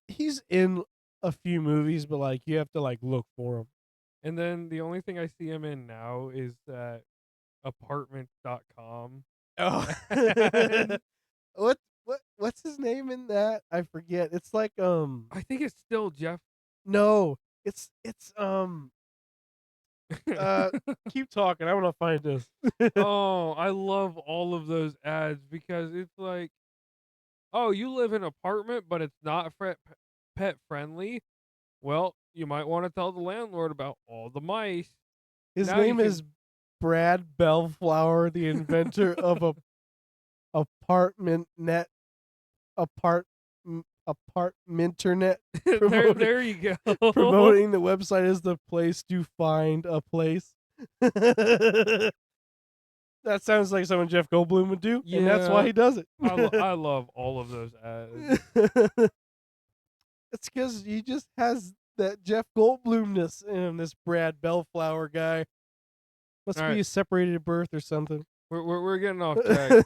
He's in a few movies, but like you have to like look for him. And then the only thing I see him in now is that apartment.com. Oh. What's his name in that? I forget. It's like I think it's still Jeff. no, it's keep talking. I want to find this. Oh, I love all of those ads because it's like, oh, you live in an apartment, but it's not pet friendly. Well, you might want to tell the landlord about all the mice. His Now you name is Brad Bellflower, the inventor of a apartment net apartmenternet. there you go. Promoting the website as the place to find a place. That sounds like something Jeff Goldblum would do, and that's why Yeah. he does it. I love all of those ads. It's because he just has that Jeff Goldblumness in him, this Brad Bellflower guy. Must All be right. a separated birth or something. We're getting off track.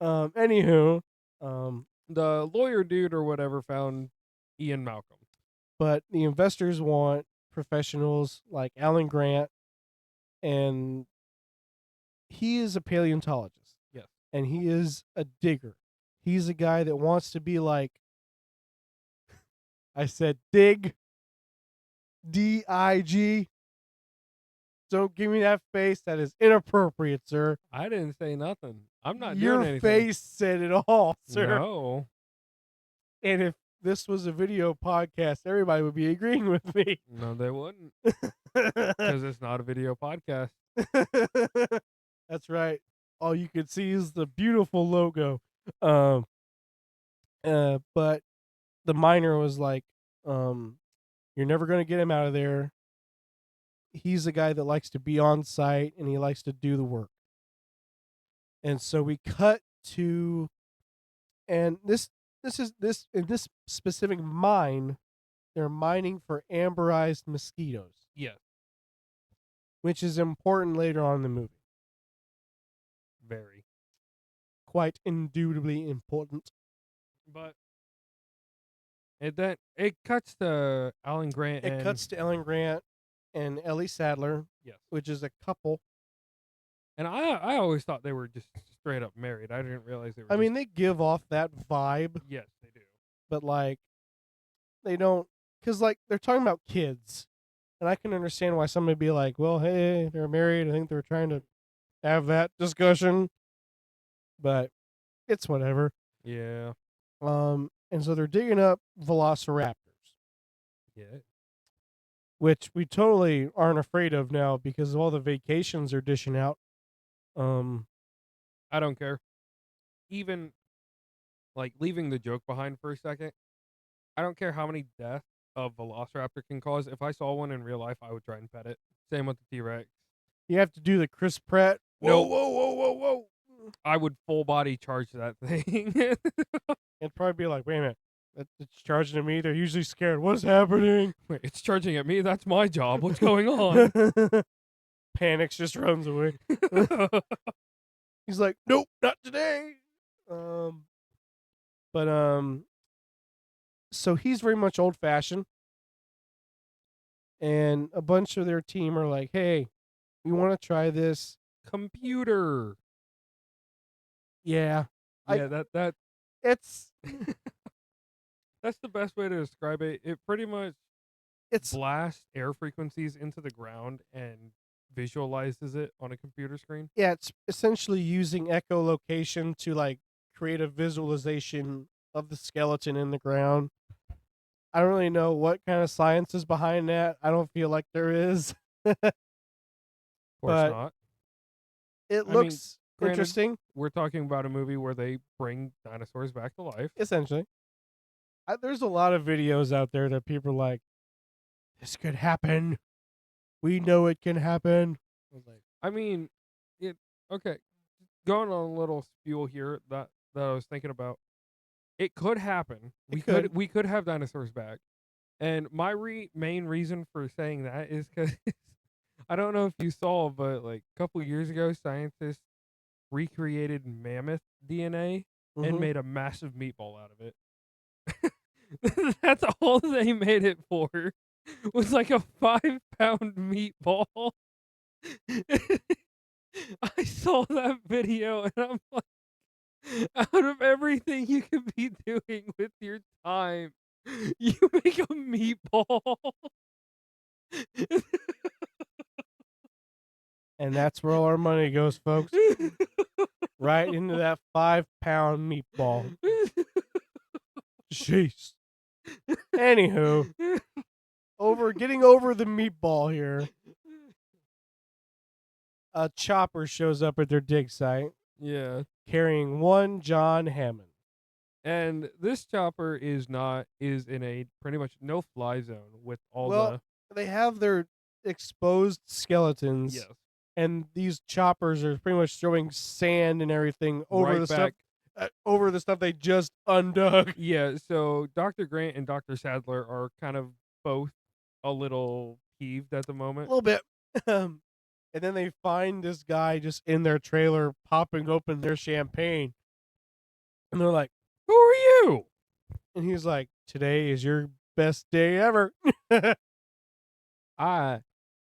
Anywho, The lawyer dude or whatever found Ian Malcolm. but the investors want professionals like Alan Grant, and he is a paleontologist. Yes. And he is a digger. He's a guy that wants to be like, I said dig, D-I-G. Don't give me that face. That is inappropriate, sir. I didn't say nothing. I'm not Your doing anything. face said it all, sir. No. And if this was a video podcast, everybody would be agreeing with me. No, they wouldn't. Because it's not a video podcast. That's right. All you could see is the beautiful logo. But the miner was like, you're never going to get him out of there. He's a guy that likes to be on site and he likes to do the work. And so we cut to, and this in this specific mine, they're mining for amberized mosquitoes. Yes. Which is important later on in the movie. Very. Quite indubitably important. But it cuts to Alan Grant. It cuts to Alan Grant and Ellie Sadler. Yes. Which is a couple. And I always thought they were just straight up married. I didn't realize they were. I mean, they give off that vibe. Yes, they do. But like, they don't, because like they're talking about kids, and I can understand why somebody would be like, well, hey, they're married. I think they're trying to have that discussion, but it's whatever. Yeah. And so they're digging up velociraptors. Yeah. Which we totally aren't afraid of now because of all the vacations they're dishing out. I don't care. Even like leaving the joke behind for a second, I don't care how many deaths a velociraptor can cause. If I saw one in real life, I would try and pet it. Same with the T-Rex. You have to do the Chris Pratt. Whoa, Nope. whoa, whoa, whoa, whoa. I would full body charge that thing. It'd probably be like, wait a minute, it's charging to me. They're usually scared. What's happening? Wait, it's charging at me. That's my job. What's going on? Panics, just runs away. He's like, nope, not today. So he's very much old fashioned, and a bunch of their team are like, hey, we want to try this. Computer. Yeah, Yeah, that it's that's the best way to describe it. It pretty much it's blasts air frequencies into the ground and visualizes it on a computer screen. yeah, it's essentially using echolocation to like create a visualization of the skeleton in the ground. I don't really know what kind of science is behind that. I don't feel like there is. Of course But not. It I mean, looks granted, interesting, We're talking about a movie where they bring dinosaurs back to life. essentially. There's a lot of videos out there that people are like, this could happen. We know it can happen. I was like, I mean, it okay. Going on a little spiel here that I was thinking about. It could happen. We could have dinosaurs back. And my main reason for saying that is because I don't know if you saw, but like a couple years ago, scientists recreated mammoth DNA and mhm. made a massive meatball out of it. That's all they made it for. Was like a 5-pound meatball. I saw that video and I'm like, out of everything you could be doing with your time, you make a meatball. And that's where all our money goes, folks. Right into that 5-pound meatball. Jeez. Anywho, getting over the meatball here. A chopper shows up at their dig site Yeah. carrying one John Hammond. And this chopper is in a pretty much no fly zone with all Well, they have their exposed skeletons, yes. and these choppers are pretty much throwing sand and everything over Right the back. stuff, over the stuff they just undug. Yeah, so Dr. Grant and Dr. Sadler are kind of both a little peeved at the A moment. little bit. And then they find this guy just in their trailer popping open their champagne, and they're like, Who are you? and he's like, "Today is your best day ever." I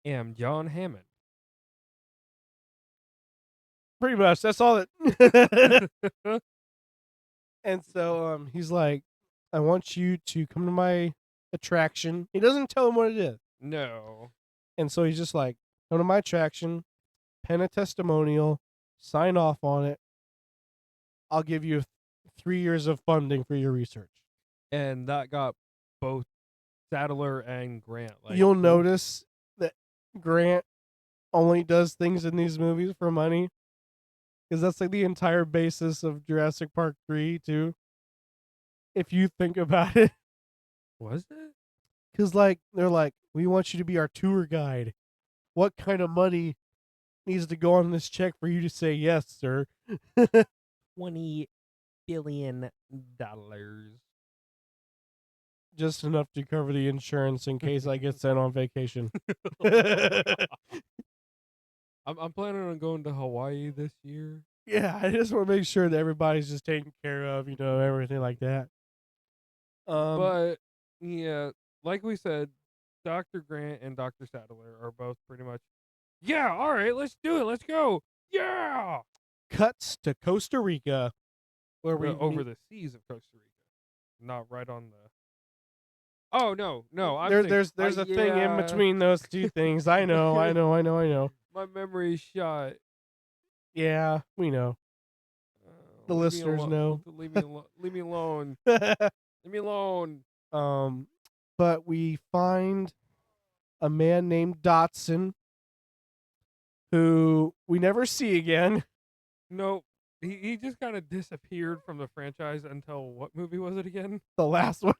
am John Hammond. Pretty much, that's all it. And so he's like, I want you to come to my attraction. He doesn't tell him what it is. No. And so he's just like, come to my attraction, pen a testimonial, sign off on it. I'll give you 3 years of funding for your research. And that got both Sadler and Grant. Like, You'll notice that Grant only does things in these movies for money. Because that's like the entire basis of Jurassic Park 3, too. If you think about it. Was it? Because, like, they're like, we want you to be our tour guide. What kind of money needs to go on this check for you to say yes, sir? $20 billion. Just enough to cover the insurance in case I get sent on vacation. I'm planning on going to Hawaii this year. Yeah, I just want to make sure that everybody's just taken care of, everything like that. But yeah, like we said, Dr. Grant and Dr. Sadler are both pretty much, yeah, all right, let's do it. Let's go. Yeah. Cuts to Costa Rica, where we Over the seas of Costa Rica, not right on the. Oh no. There's a thing in between those two things. I know. My memory's shot. Yeah, we know. The listeners know. Leave me alone. Leave me alone. Leave me alone. But we find a man named Dotson, who we never see again. Nope. He just kind of disappeared from the franchise until what movie was it again? The last one.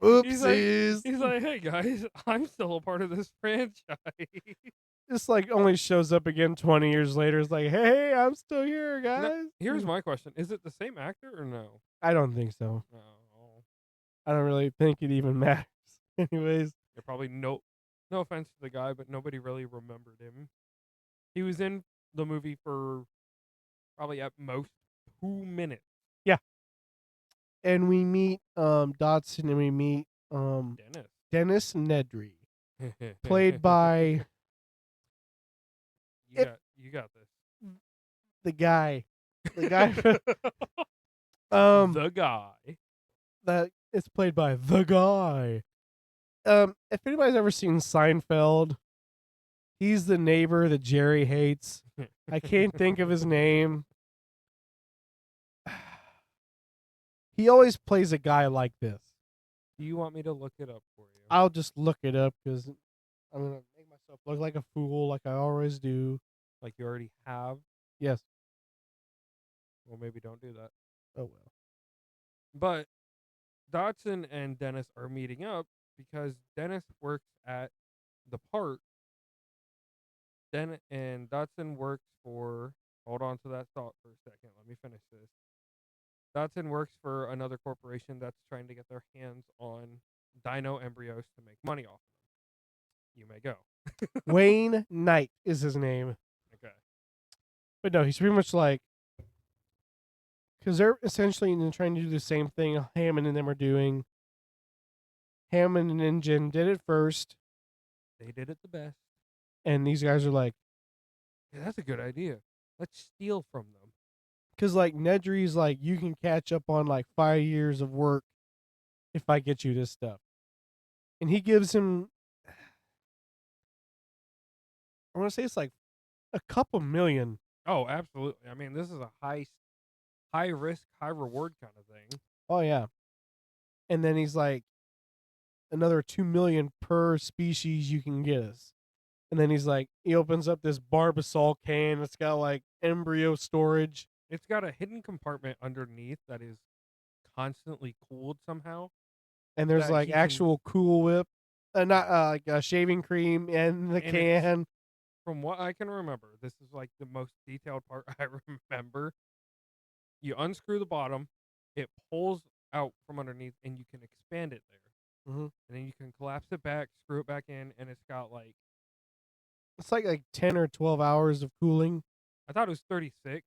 Oopsies. He's like, hey guys, I'm still a part of this franchise. Just like only shows up again 20 years later. It's like, hey, I'm still here, Now, guys. here's my question: is it the same actor or no? I don't think so. No, I don't really think it even matters. Anyways, you're probably no offense to the guy, but nobody really remembered him. He was in the movie for probably at most 2 minutes. yeah. And we meet Dodson and we meet Dennis Nedry, played by You got this. the guy. The guy The guy. that is played by the guy. If anybody's ever seen Seinfeld, he's the neighbor that Jerry hates. I can't think of his name. He always plays a guy like this. Do you want me to look it up for you? I'll just look it up because I'm gonna make myself look like a fool, like I always do. Like you already have? Yes. Well, maybe don't do that. Oh well. But Dodson and Dennis are meeting up because Dennis works at the park. And Dodson works for. Hold on to that thought for a second. Let me finish this. Dodson works for another corporation that's trying to get their hands on dino embryos to make money off of them. You may go. Wayne Knight is his name. Okay. But no, he's pretty much like, because they're essentially trying to do the same thing Hammond and them are doing. Hammond and InGen did it first, They did it the best. and these guys are like, Yeah, that's a good idea. Let's steal from them. because like Nedry's like, you can catch up on like 5 years of work if I get you this stuff, and he gives him, I want to say it's like a couple million. Oh, absolutely. I mean, this is a high risk, high reward kind of thing. Oh yeah, and then he's like, another 2 million per species you can get us. And then he's like, he opens up this Barbasol can. It's got like embryo storage. It's got a hidden compartment underneath that is constantly cooled somehow. And there's That like he can- actual Cool Whip, not like a shaving cream in the And it's- can. From what I can remember, this is like the most detailed part I remember. You unscrew the bottom, it pulls out from underneath, and you can expand it there. Mhm. And then you can collapse it back, screw it back in, and it's got like It's like 10 or 12 hours of cooling. I thought it was 36.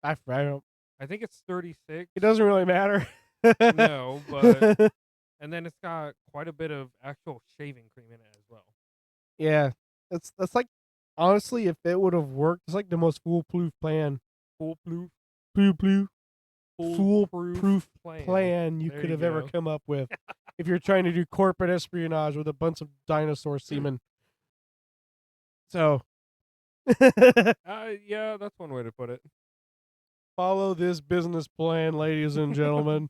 I don't. I think it's 36. It doesn't really matter. No, but and then it's got quite a bit of actual shaving cream in it as well. Yeah, that's like, honestly, if it would have worked, it's like the most foolproof plan. Foolproof Foolproof plan you There could you have ever go. come up with if you're trying to do corporate espionage with a bunch of dinosaur semen. So Yeah, that's one way to put it. follow this business plan, ladies and gentlemen.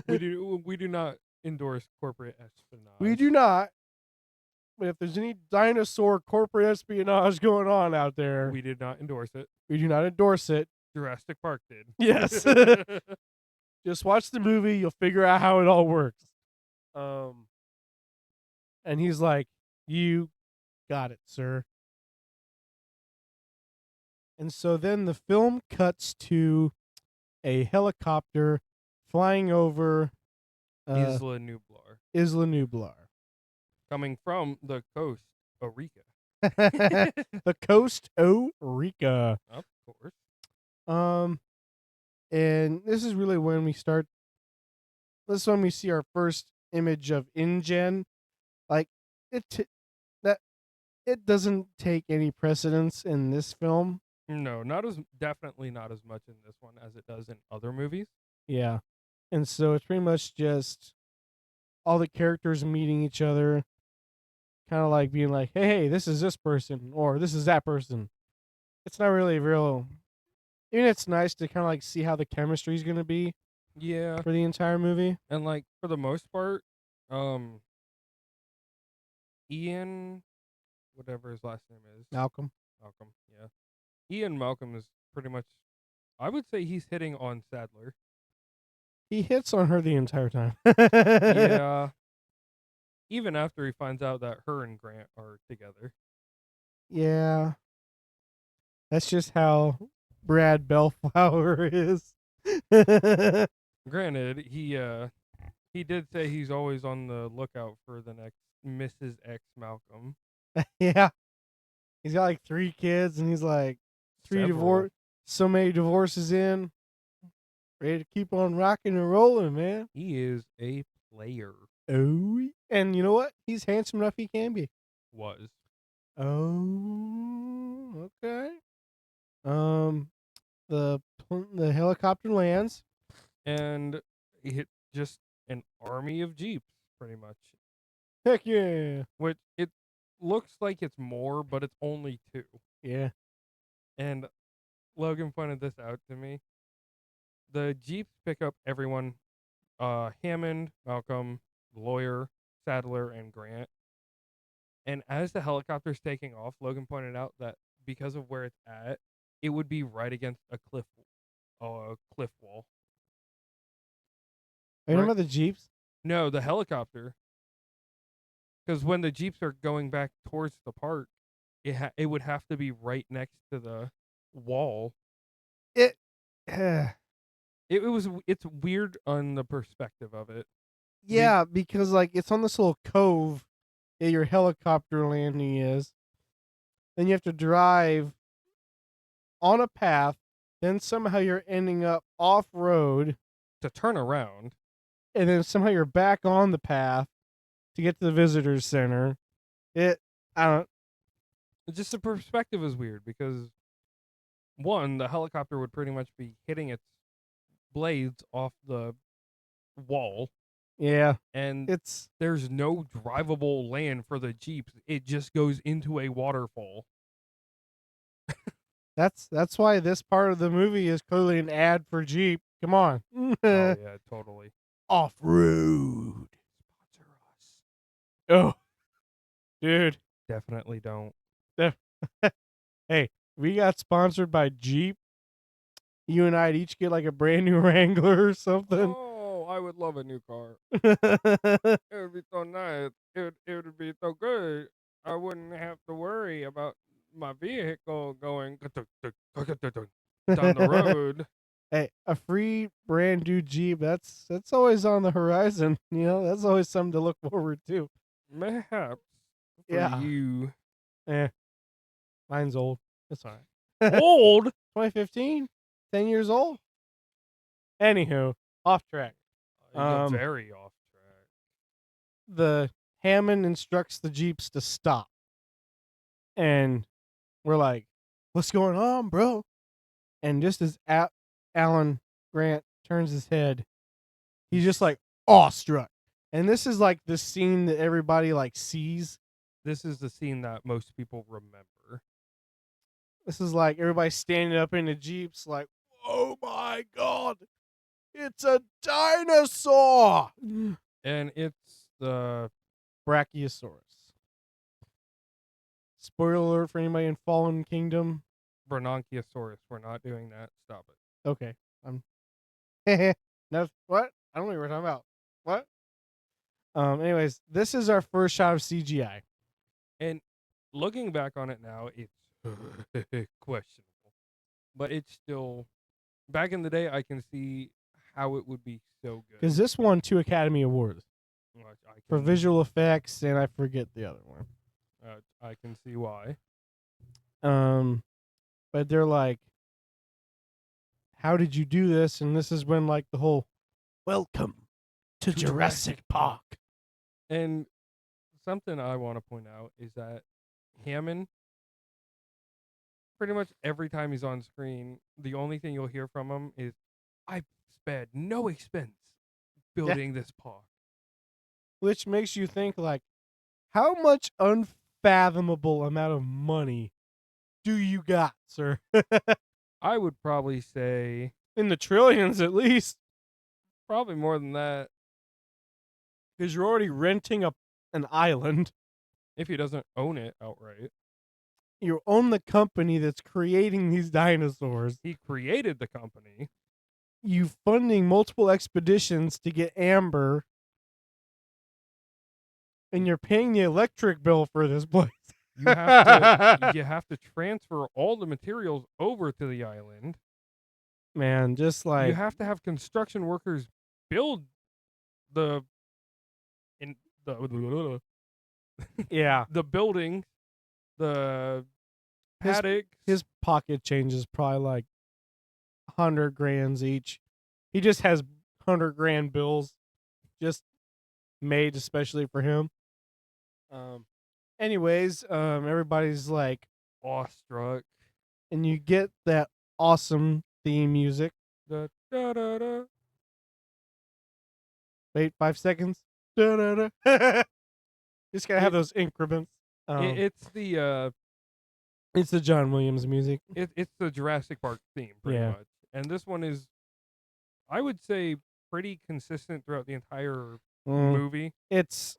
We do not endorse corporate espionage. We do not. But if there's any dinosaur corporate espionage going on out there, We did not endorse it. we do not endorse it. Jurassic Park did. Yes. Just watch the movie, you'll figure out how it all works. And he's like, "You got it, sir." And so then the film cuts to a helicopter flying over Isla Nublar. Isla Nublar. Coming from the coast, Eureka. The coast Eureka. Of course. And this is really when we start. This is when we see our first image of InGen. Like that, it doesn't take any precedence in this film. No, definitely not as much in this one as it does in other movies. Yeah, and so it's pretty much just all the characters meeting each other, kind of like being like, hey, this is this person or this is that person. It's not really real. Even it's nice to kind of like see how the chemistry is going to be Yeah. for the entire movie. And like for the most part, Ian, whatever his last name is, Malcolm. Yeah, Ian Malcolm is pretty much. I would say he's hitting on Sadler. He hits on her the entire time. Yeah. Even after he finds out that her and Grant are together. Yeah. That's just how Brad Bellflower is. Granted, he did say he's always on the lookout for the next Mrs. X Malcolm. Yeah. He's got like 3 kids and he's like Several. so many divorces in. Ready to keep on rocking and rolling, man. He is a player. Oh. And you know what? He's handsome enough he can be. Was. Oh, okay. Um the helicopter lands. And he hit just an army of Jeeps, pretty much. Heck yeah. Which it looks like it's more, but it's only 2. Yeah. And Logan pointed this out to me. The Jeeps pick up everyone, Hammond, Malcolm, Lawyer, Sadler, and Grant. And as the helicopter's taking off, Logan pointed out that because of where it's at, it would be right against a cliff wall. Are you talking Right? about the Jeeps? No, the helicopter. Because when the Jeeps are going back towards the park, it would have to be right next to the wall. It It's weird on the perspective of it. Yeah, because like it's on this little cove that your helicopter landing is. Then you have to drive on a path, then somehow you're ending up off road, To turn around. and then somehow you're back on the path to get to the visitor center. I don't Just the perspective is weird because one, the helicopter would pretty much be hitting its blades off the wall, yeah. and It's there's no drivable land for the Jeeps. It just goes into a waterfall. that's why this part of the movie is clearly an ad for Jeep. Come on. Oh yeah, totally. Off road. Sponsor us. Oh. Dude. Definitely don't. Hey, we got sponsored by Jeep. You and I'd each get like a brand new Wrangler or something. Oh, I would love a new car. It would be so nice. It would be so good. I wouldn't have to worry about my vehicle going down the road. Hey, a free brand new Jeep, that's always on the horizon. You know, that's always something to look forward to. Mayhaps for Yeah. you. Eh, mine's old. That's all right. Old? 2015, 10 years old. Anywho, off track. Very off track. The Hammond instructs the Jeeps to stop. And we're like, what's going on, bro? And just as Alan Grant turns his head, he's just like awestruck. And this is like the scene that everybody like sees. This is the scene that most people remember. This is like everybody standing up in the Jeeps like, oh my God, it's a dinosaur. And it's the Brachiosaurus. Spoiler alert for anybody in Fallen Kingdom. Bronchiosaurus. We're not doing that. Stop it. Okay. No, what? I don't know what we're talking about. What? Anyways, this is our first shot of CGI. And looking back on it now, it's questionable. But it's still, back in the day, I can see how it would be so good. Because this won 2 Academy Awards for can, visual effects, and I forget the other one. I can see why. But they're like, how did you do this? And this is when like the whole welcome to Jurassic Park. And something I want to point out is that Hammond, pretty much every time he's on screen, the only thing you'll hear from him is, I spared no expense building this park. Which makes you think like, how much unfathomable amount of money do you got, sir? I would probably say in the trillions at least. Probably more than that. Because you're already renting an island. If he doesn't own it outright. You own the company that's creating these dinosaurs. He created the company. you funding multiple expeditions to get amber, and you're paying the electric bill for this place. You have to transfer all the materials over to the island. Man, just You like have to have construction workers build the in the yeah, the building, the his paddocks. his pocket change is probably like 100 grand each. He just has 100 grand bills, just made especially for him. Anyways, everybody's like, Awestruck. and you get that awesome theme music. Da, da, da, da. Wait 5 seconds. Da-da-da. Just gotta have It- those increments. It's the It's the John Williams music. it's the Jurassic Park theme pretty Yeah. much, and this one is, I would say, pretty consistent throughout the entire movie. It's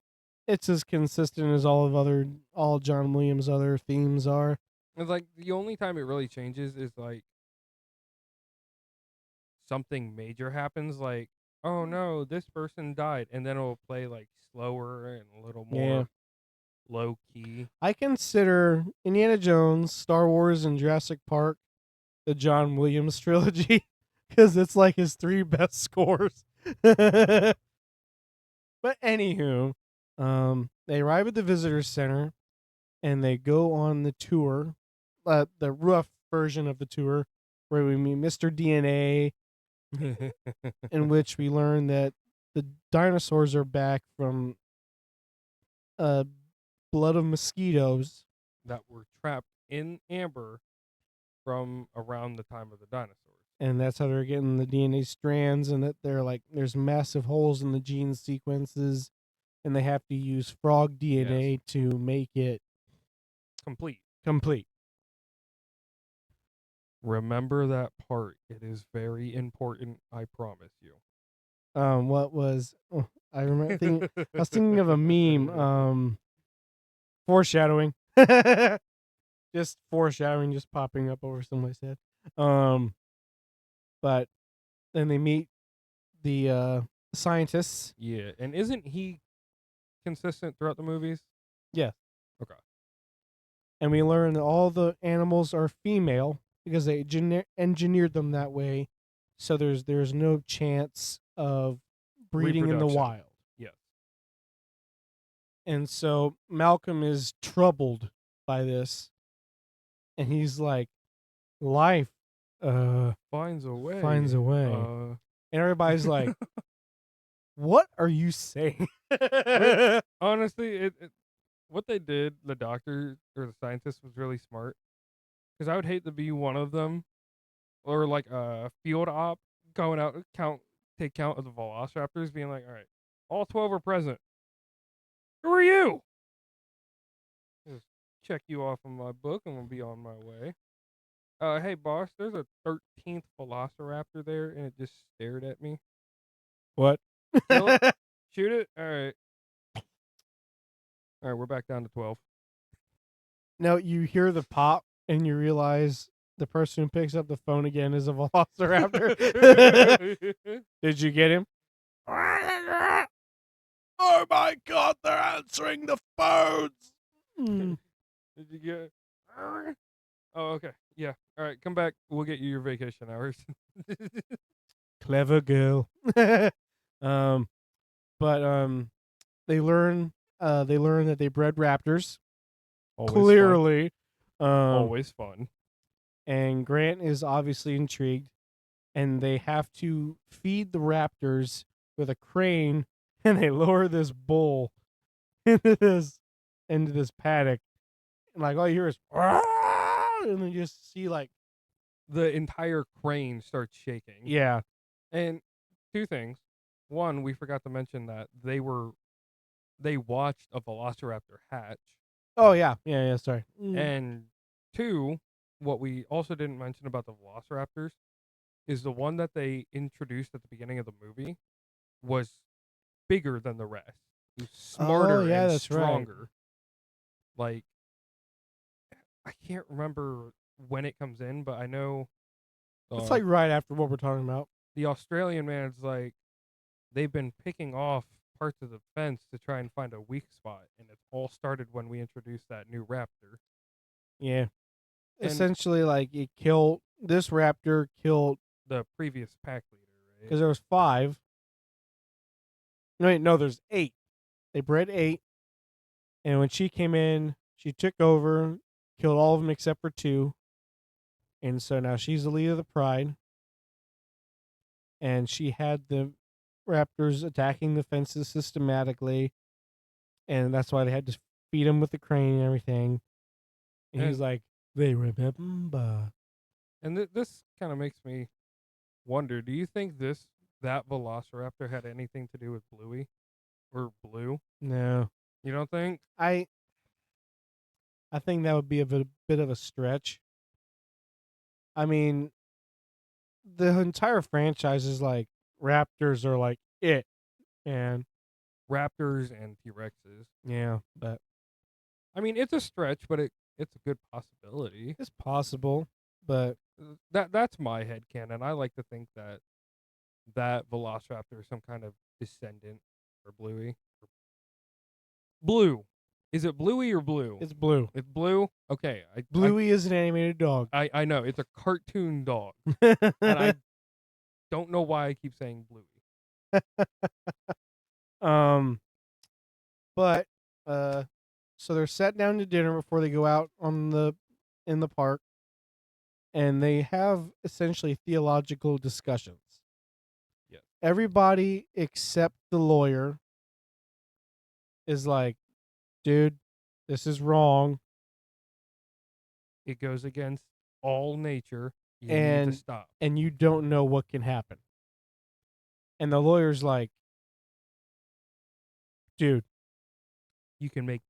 as consistent as all John Williams' other themes are. It's like the only time it really changes is like something major happens, like, oh no, this person died, and then it'll play like slower and a little more Yeah. low key. I consider Indiana Jones, Star Wars, and Jurassic Park the John Williams trilogy because it's like his 3 best scores. But anywho, they arrive at the visitor center and they go on the tour, the rough version of the tour, where we meet Mr. DNA, in which we learn that the dinosaurs are back from blood of mosquitoes. That were trapped in amber from around the time of the dinosaurs. And that's how they're getting the DNA strands, and that they're like there's massive holes in the gene sequences, and they have to use frog DNA to make it complete. Remember that part. It is very important, I promise you. What was I remember? I was thinking of a meme. Foreshadowing. Just foreshadowing, just popping up over somebody's head. But then they meet the scientists. Yeah, and isn't he consistent throughout the movies? Yeah. Okay. And we learn that all the animals are female because they engineered them that way, so there's no chance of breeding in the Reproduction. wild. Yes. And so Malcolm is troubled by this, and he's like, life Finds a way. And everybody's like, what are you saying? Honestly, it what they did, the doctor or the scientist, was really smart. Because I would hate to be one of them, or like a field op going out take count of the velociraptors, being like, all right, all 12 are present. Who are you? Just check you off on my book. I'm gonna be on my way. Hey boss, there's a 13th velociraptor there, and it just stared at me. What? Kill it? Shoot it? All right. All right, we're back down to 12. Now you hear the pop, and you realize the person who picks up the phone again is a velociraptor. Did you get him? Oh my god, they're answering the phones. Did you get? Oh, okay. Yeah. All right, come back. We'll get you your vacation hours. Clever girl. But they learn that they bred raptors. Always Clearly. fun. Always fun. And Grant is obviously intrigued, and they have to feed the raptors with a crane, and they lower this bull into this paddock, and like all you hear is, and then you just see like The entire crane starts shaking. yeah, And two things. One, we forgot to mention that they watched a velociraptor hatch. oh yeah, sorry. And two, what we also didn't mention about the velociraptors is the one that they introduced at the beginning of the movie was bigger than the rest. He was smarter and that's stronger. Right. Like, I can't remember when it comes in, but I know It's like right after what we're talking about. the Australian man's like, they've been picking off parts of the fence to try and find a weak spot, and it all started when we introduced that new raptor. Yeah. And Essentially, like it killed this raptor killed the previous pack leader, right? because there was 5. No, wait, no, there's 8. They bred 8, and when she came in, she took over, killed all of them except for 2, and so now she's the leader of the pride. And she had the raptors attacking the fences systematically, and that's why they had to feed him with the crane and everything. And he's And like, "They remember." and this kind of makes me wonder: do you think that Velociraptor had anything to do with Bluey or Blue? No, You don't think? I I think that would be a bit of a stretch. I mean, the entire franchise is like raptors are like it, and Raptors and T Rexes. yeah, but I mean, it's a stretch, but it's a good possibility. it's possible. But That's my headcanon. I like to think that Velociraptor is some kind of descendant or Bluey. Blue. Is it Bluey or Blue? it's Blue. It's Blue? Okay. Bluey is an animated dog. I know. It's a cartoon dog. And I don't know why I keep saying Bluey. um, but so they're sat down to dinner before they go out in the park, and they have essentially theological discussions. Yes. Everybody except the lawyer is like, "Dude, this is wrong," It goes against all nature. You need and to stop. and you don't know what can happen. And the lawyer's like, "Dude, You can make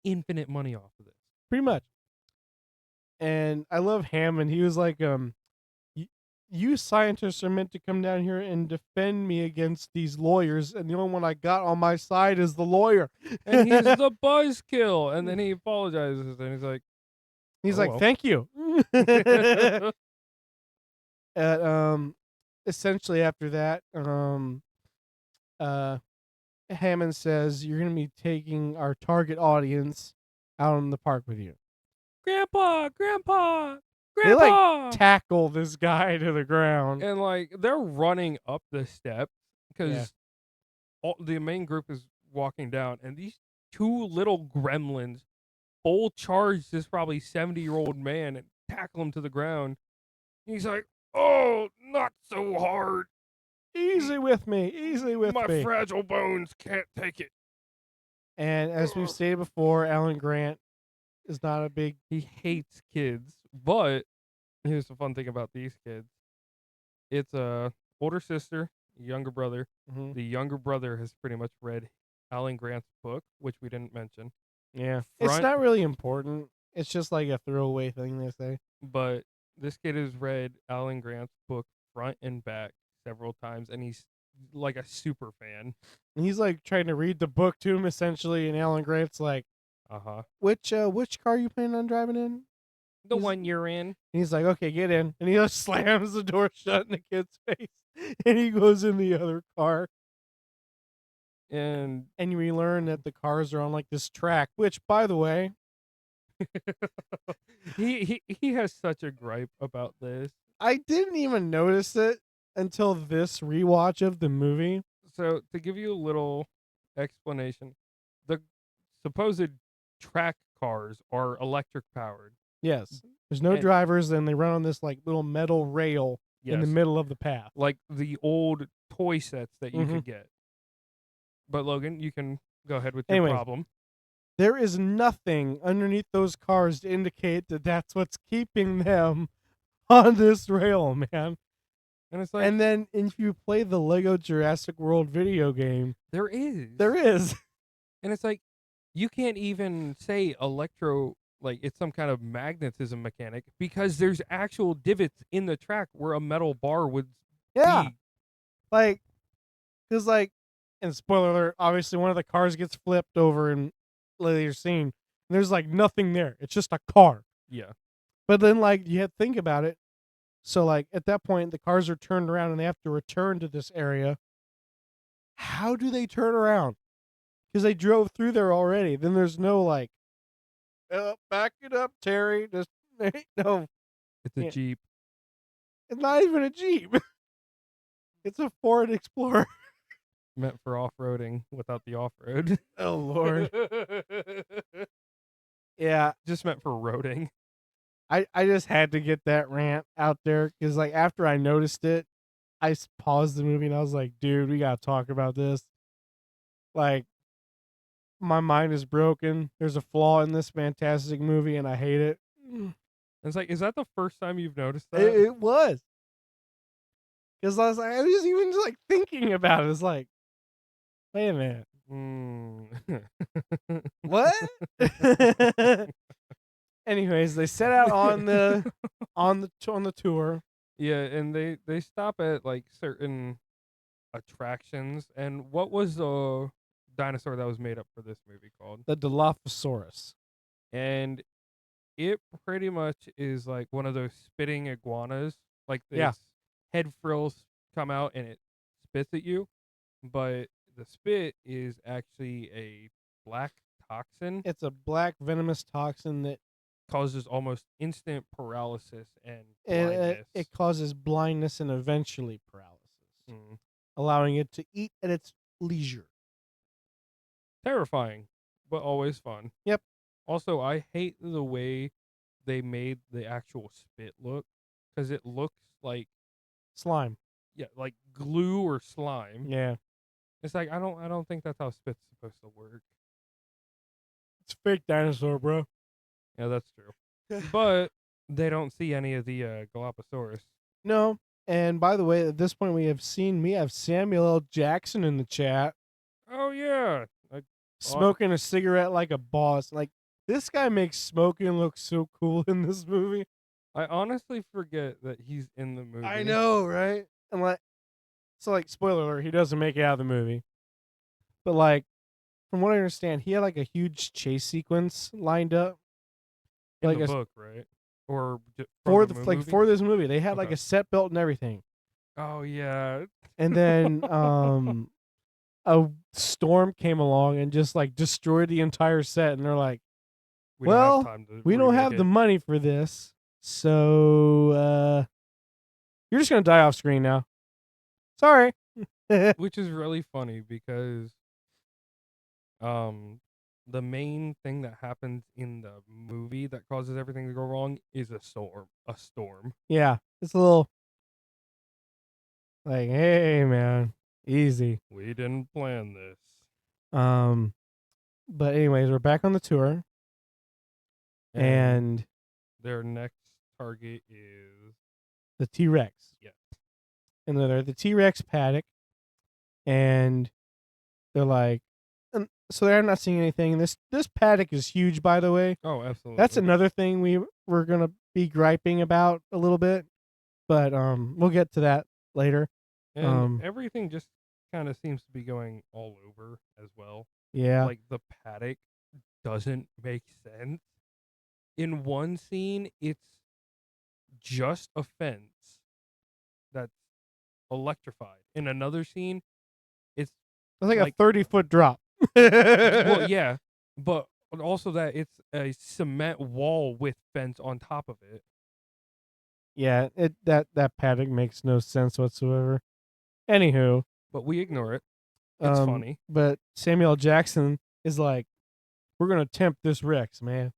infinite money off of this. pretty much." And I love Hammond. He was like, you scientists are meant to come down here and defend me against these lawyers, and the only one I got on my side is the lawyer." And he's the buzzkill. And then he apologizes and he's like, He's "Oh, like, well." "Thank you." At, essentially after that, uh, Hammond says, "You're gonna be taking our target audience out in the park with you." Grandpa, Grandpa, They like Grandpa. tackle this guy to the ground. And like they're running up the steps Yeah. because the main group is walking down, and these two little gremlins full charge this probably 70-year-old man and tackle him to the ground. He's like, "Oh, not so hard. Easy with me, easy with My me. fragile bones can't take it." And as we've stated before, Alan Grant is not a big. He hates kids, but here's the fun thing about these kids. It's a older sister, younger brother. Mhm. The younger brother has pretty much read Alan Grant's book, which we didn't mention. Yeah, it's Front- not really important. It's just like a throwaway thing they say. But this kid has read Alan Grant's book front and back several times, and he's like a super fan. And he's like trying to read the book to him essentially, and Alan Grant's like, which car you planning on driving in?" The He's- one you're in. And he's like, "Okay, get in." And he just slams the door shut in the kid's face, and he goes in the other car. And And we learn that the cars are on like this track, which, by the way, he has such a gripe about this. I didn't even notice it until this rewatch of the movie. So to give you a little explanation, the supposed track cars are electric powered. Yes, there's no And- drivers, and they run on this like little metal rail in the Yes. middle of the path. Like the old toy sets that you Mhm. could get. But Logan, you can go ahead with your Anyways. problem. There is nothing underneath those cars to indicate that that's what's keeping them on this rail, man. And it's like, And then if you play the Lego Jurassic World video game, there is. there is. And it's like, you can't even say electro, like it's some kind of magnetism mechanic, because there's actual divots in the track where a metal bar would Yeah. be. Like, because, like, and spoiler alert, obviously one of the cars gets flipped over in later scene. And there's, like, nothing there. It's just a car. Yeah. But then, like, you have to think about it. So like at that point, the cars are turned around and they have to return to this area. How do they turn around? Because they drove through there already. Then there's no like, back it up, Terry. Just there ain't no. It's a Yeah. Jeep. It's not even a Jeep. It's a Ford Explorer. Meant for off-roading without the off-road. Oh Lord. Yeah, Just meant for roading. I just had to get that rant out there because like after I noticed it, I paused the movie and I was like, dude, we gotta talk about this. Like, my mind is broken. There's a flaw in this fantastic movie, and I hate it. It's like, is that the first time you've noticed It, that? it was because I was even just like thinking about it. It's like, wait a minute, what? Anyways, they set out on the tour. Yeah, and they stop at like certain attractions. And what was the dinosaur that was made up for this movie called? The Dilophosaurus. And it pretty much is like one of those spitting iguanas. Like Yeah. its head frills come out and it spits at you, but the spit is actually a black toxin. It's a black venomous toxin that Causes almost instant paralysis and and blindness. it causes blindness and eventually paralysis, Mm. allowing it to eat at its leisure. Terrifying, but always fun. Yep. Also, I hate the way they made the actual spit look because it looks like Slime. like glue or slime. Yeah. It's like I don't think that's how spit's supposed to work. It's fake dinosaur, bro. Yeah, that's true. But they don't see any of the Galapagos. No. And by the way, at this point, we have Samuel L. Jackson in the chat Oh yeah, smoking a cigarette like a boss. Like, this guy makes smoking look so cool in this movie. I honestly forget that he's in the movie. I know, right? And like, so like, spoiler alert, he doesn't make it out of the movie. But like, from what I understand, he had like a huge chase sequence lined up in like the a- book, right? Or for the like movie? for this movie. They had like Okay. a set built and everything. Oh yeah. And then a storm came along and just like destroyed the entire set. And they're like, We well, don't have time to we don't remake have it. the money for this, so you're just gonna die off screen now. Sorry. Which is really funny because the main thing that happens in the movie that causes everything to go wrong is a storm. Yeah, it's a little like, hey man, easy. We didn't plan this. But anyways, we're back on the tour, and Their next target is the T-Rex. Yes. And they're at the T-Rex paddock, and they're like, and so they're not seeing anything. This paddock is huge, by the way. Oh, absolutely. That's another thing we're gonna be griping about a little bit, but we'll get to that later. And everything just kind of seems to be going all over as well. Yeah, Like the paddock doesn't make sense. In one scene, it's just a fence that's electrified. In another scene, it's it's like like- a 30-foot drop. well, yeah, but also that it's a cement wall with fence on top of it. Yeah, that paddock makes no sense whatsoever. Anywho, But we ignore it. It's funny. But Samuel Jackson is like, we're gonna tempt this Rex, man.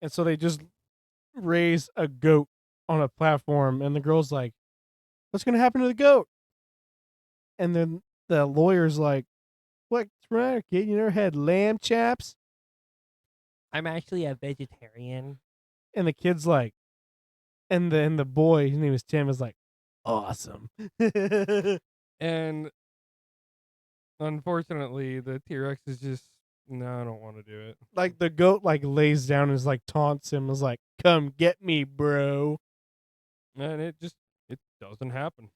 And so they just raise a goat on a platform, and the girl's like, what's gonna happen to the goat? And then the lawyer's like, what's wrong, kid? You never had lamb chops? I'm actually a vegetarian. And the kid's like, and then the boy, his name is Tim, is like, awesome. And unfortunately, the T-Rex is just, no, I don't want to do it. Like the goat like lays down and is like taunts him, is like, come get me, bro. And it doesn't happen.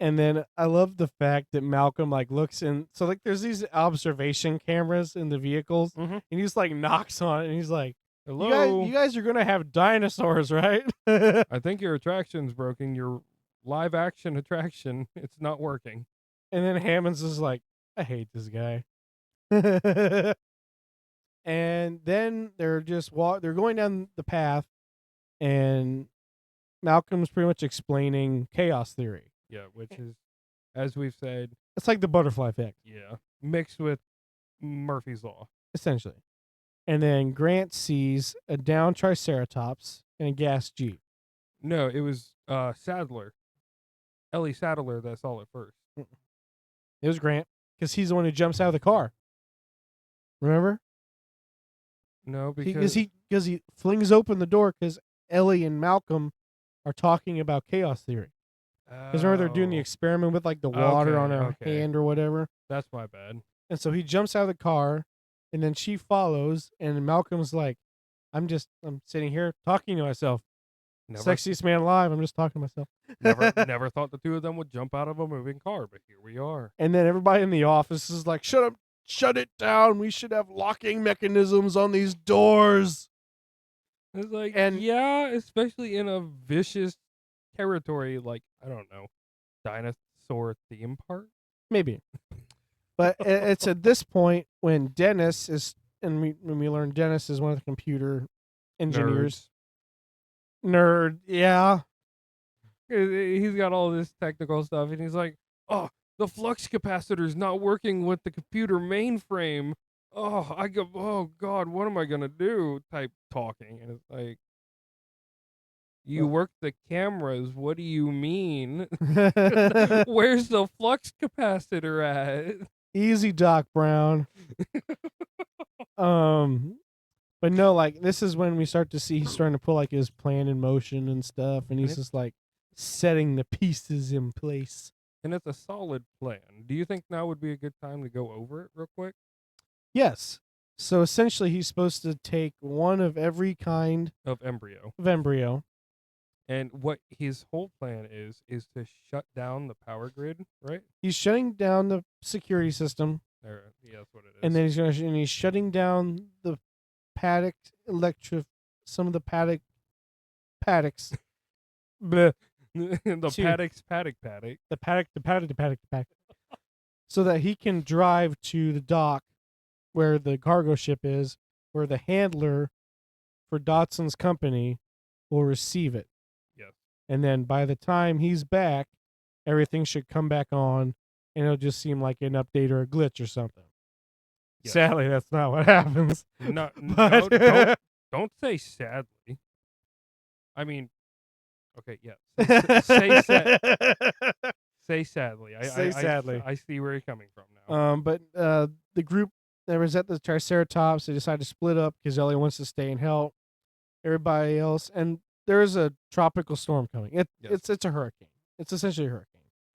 And then I love the fact that Malcolm like looks in. So like there's these observation cameras in the vehicles, Mhm. and he just like knocks on it, and he's like, Hello. You guys are gonna have dinosaurs, right? I think your attraction's broken. Your live action attraction, it's not working. And then Hammond's is like, I hate this guy. And then they're just they're going down the path, and Malcolm's pretty much explaining chaos theory. Yeah, which is, as we've said, It's like the butterfly effect, yeah, mixed with Murphy's Law. essentially. And then Grant sees a downed Triceratops and a gas Jeep. No, it was Sadler, Ellie Sadler that saw it first. It was Grant, because he's the one who jumps out of the car. Remember? No, Because he flings open the door because Ellie and Malcolm are talking about chaos theory. Because remember they're doing the Oh, experiment with like the water on her okay. hand or whatever. That's my bad. And so he jumps out of the car, and then she follows, and Malcolm's like, I'm sitting here talking to myself. Never, Sexiest man alive. I'm just talking to myself. never thought the two of them would jump out of a moving car, but here we are. And then everybody in the office is like, shut up, shut it down. We should have locking mechanisms on these doors. It's like, And- yeah, especially in a vicious territory like, I don't know, dinosaur theme park. Maybe. But it's at this point when Dennis is, and when we learn Dennis is one of the computer engineers. Nerd, yeah. He's got all this technical stuff, and he's like, "Oh, the flux capacitor's not working with the computer mainframe. Oh God, what am I gonna do?" Type talking, and it's like, "You work the cameras. What do you mean? Where's the flux capacitor at?" Easy, Doc Brown. But no, like this is when we start to see he's starting to put like his plan in motion and stuff, and he's just like setting the pieces in place. And it's a solid plan. Do you think now would be a good time to go over it real quick? Yes. So essentially, he's supposed to take one of every kind Of embryo. of embryo. And what his whole plan is to shut down the power grid, right? He's shutting down the security system, Yeah, that's what it is. and then he's shutting down the some of the paddocks. Bleh. the Two. paddock. The paddock. So that he can drive to the dock where the cargo ship is, where the handler for Dotson's company will receive it. Yes. And then by the time he's back, everything should come back on, and it'll just seem like an update or a glitch or something. Yes. Sadly, that's not what happens. No, But- don't say sadly. I mean, okay, yeah. Say sadly. Say sadly. I see where you're coming from now. But the group that was at the Triceratops, they decided to split up because Ellie wants to stay and help everybody else. And there is a tropical storm coming. Yes. It's a hurricane. It's essentially a hurricane.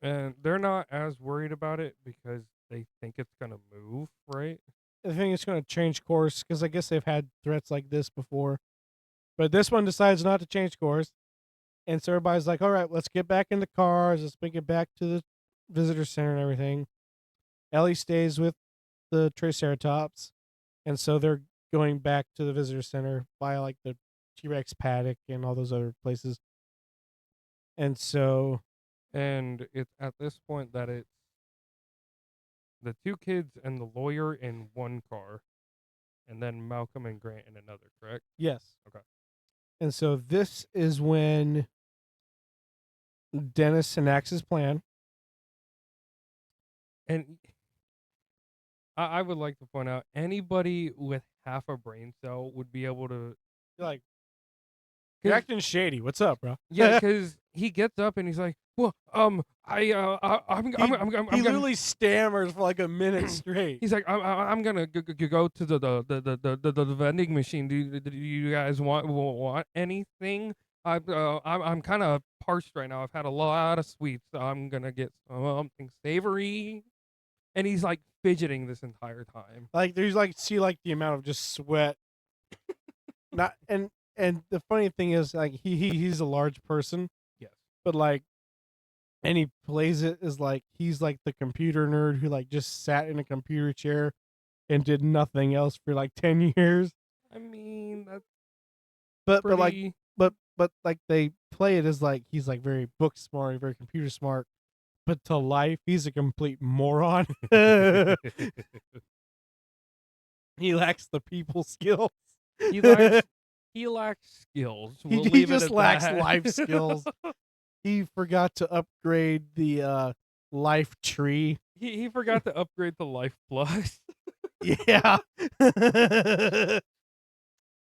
And they're not as worried about it because they think it's gonna move, right? I think it's going to change course because I guess they've had threats like this before. But this one decides not to change course. And so everybody's like, all right, let's get back in the cars. Let's make it back to the visitor center and everything. Ellie stays with the Triceratops. And so they're going back to the visitor center by like the T-Rex paddock and all those other places. And so And it's at this point that it's the two kids and the lawyer in one car, and then Malcolm and Grant in another, correct? yes. Okay. And so this is when Dennis enacts his plan. And I would like to point out anybody with half a brain cell would be able to. You're like, you're acting shady. What's up, bro? Yeah, because he gets up and he's like, "Well, I'm He gonna." literally stammers for like a minute straight. He's like, I'm gonna go to the vending machine. Do you guys want anything? I'm kind of parched right now. I've had a lot of sweets. So I'm gonna get something savory. And he's like fidgeting this entire time. Like there's like see like the amount of just sweat. Not and the funny thing is like he's a large person. Yes. But like, and he plays it as like he's like the computer nerd who like just sat in a computer chair and did nothing else for like 10 years. I mean, but pretty. like they play it as like he's like very book smart, very computer smart, but to life he's a complete moron. He lacks the people skills. he lacks he lacks skills. We'll he leave it just at lacks that. life skills. He forgot to upgrade the life tree. He forgot to upgrade the Life Plus. Yeah.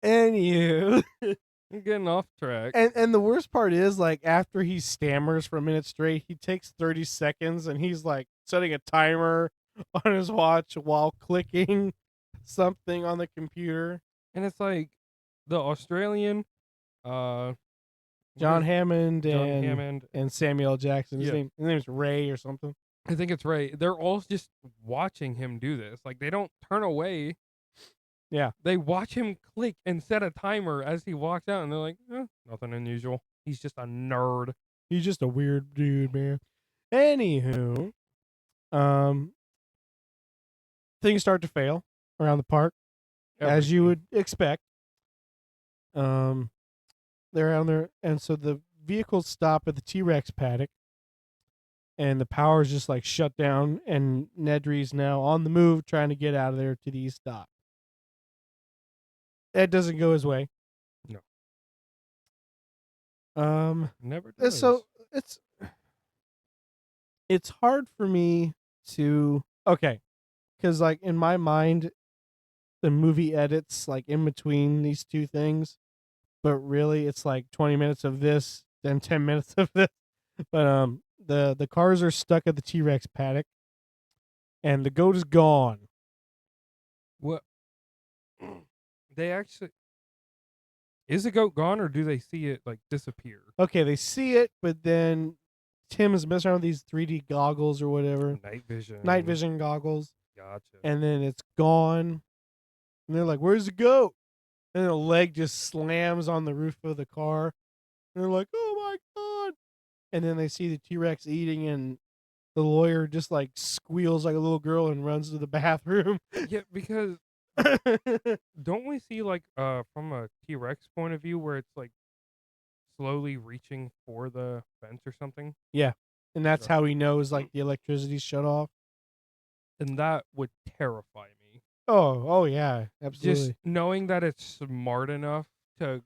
Anywho. I'm getting off track. And the worst part is like after he stammers for a minute straight, he takes 30 seconds and he's like setting a timer on his watch while clicking something on the computer. And it's like the Australian, what John is- Hammond John and Hammond. Samuel L. Jackson. Yeah. His name's Ray or something. I think it's Ray. They're all just watching him do this. Like they don't turn away. Yeah. They watch him click and set a timer as he walks out, and they're like, nothing unusual. He's just a nerd. He's just a weird dude, man. Anywho, things start to fail around the park, as you would expect. They're around there, and so the vehicles stop at the T-Rex paddock, and the power is just like shut down, and Nedry's now on the move trying to get out of there to the east dock. That doesn't go his way. No. Never does. So it's hard for me to because like in my mind, the movie edits like in between these two things, but really it's like 20 minutes of this, then 10 minutes of this. But the cars are stuck at the T-Rex paddock, and the goat is gone. What? They actually. Is the goat gone, or do they see it like disappear? Okay, they see it, but then Tim is messing around with these 3D goggles or whatever, Night vision goggles, Gotcha. and then it's gone. And they're like, "Where's the goat?" And a leg just slams on the roof of the car. And they're like, "Oh my god!" And then they see the T-Rex eating, and the lawyer just like squeals like a little girl and runs to the bathroom. Yeah, because don't we see like from a T-Rex point of view where it's like slowly reaching for the fence or something? Yeah, and that's Sure. how he knows like the electricity's shut off. And that would terrify me. Oh yeah, absolutely. Just knowing that it's smart enough to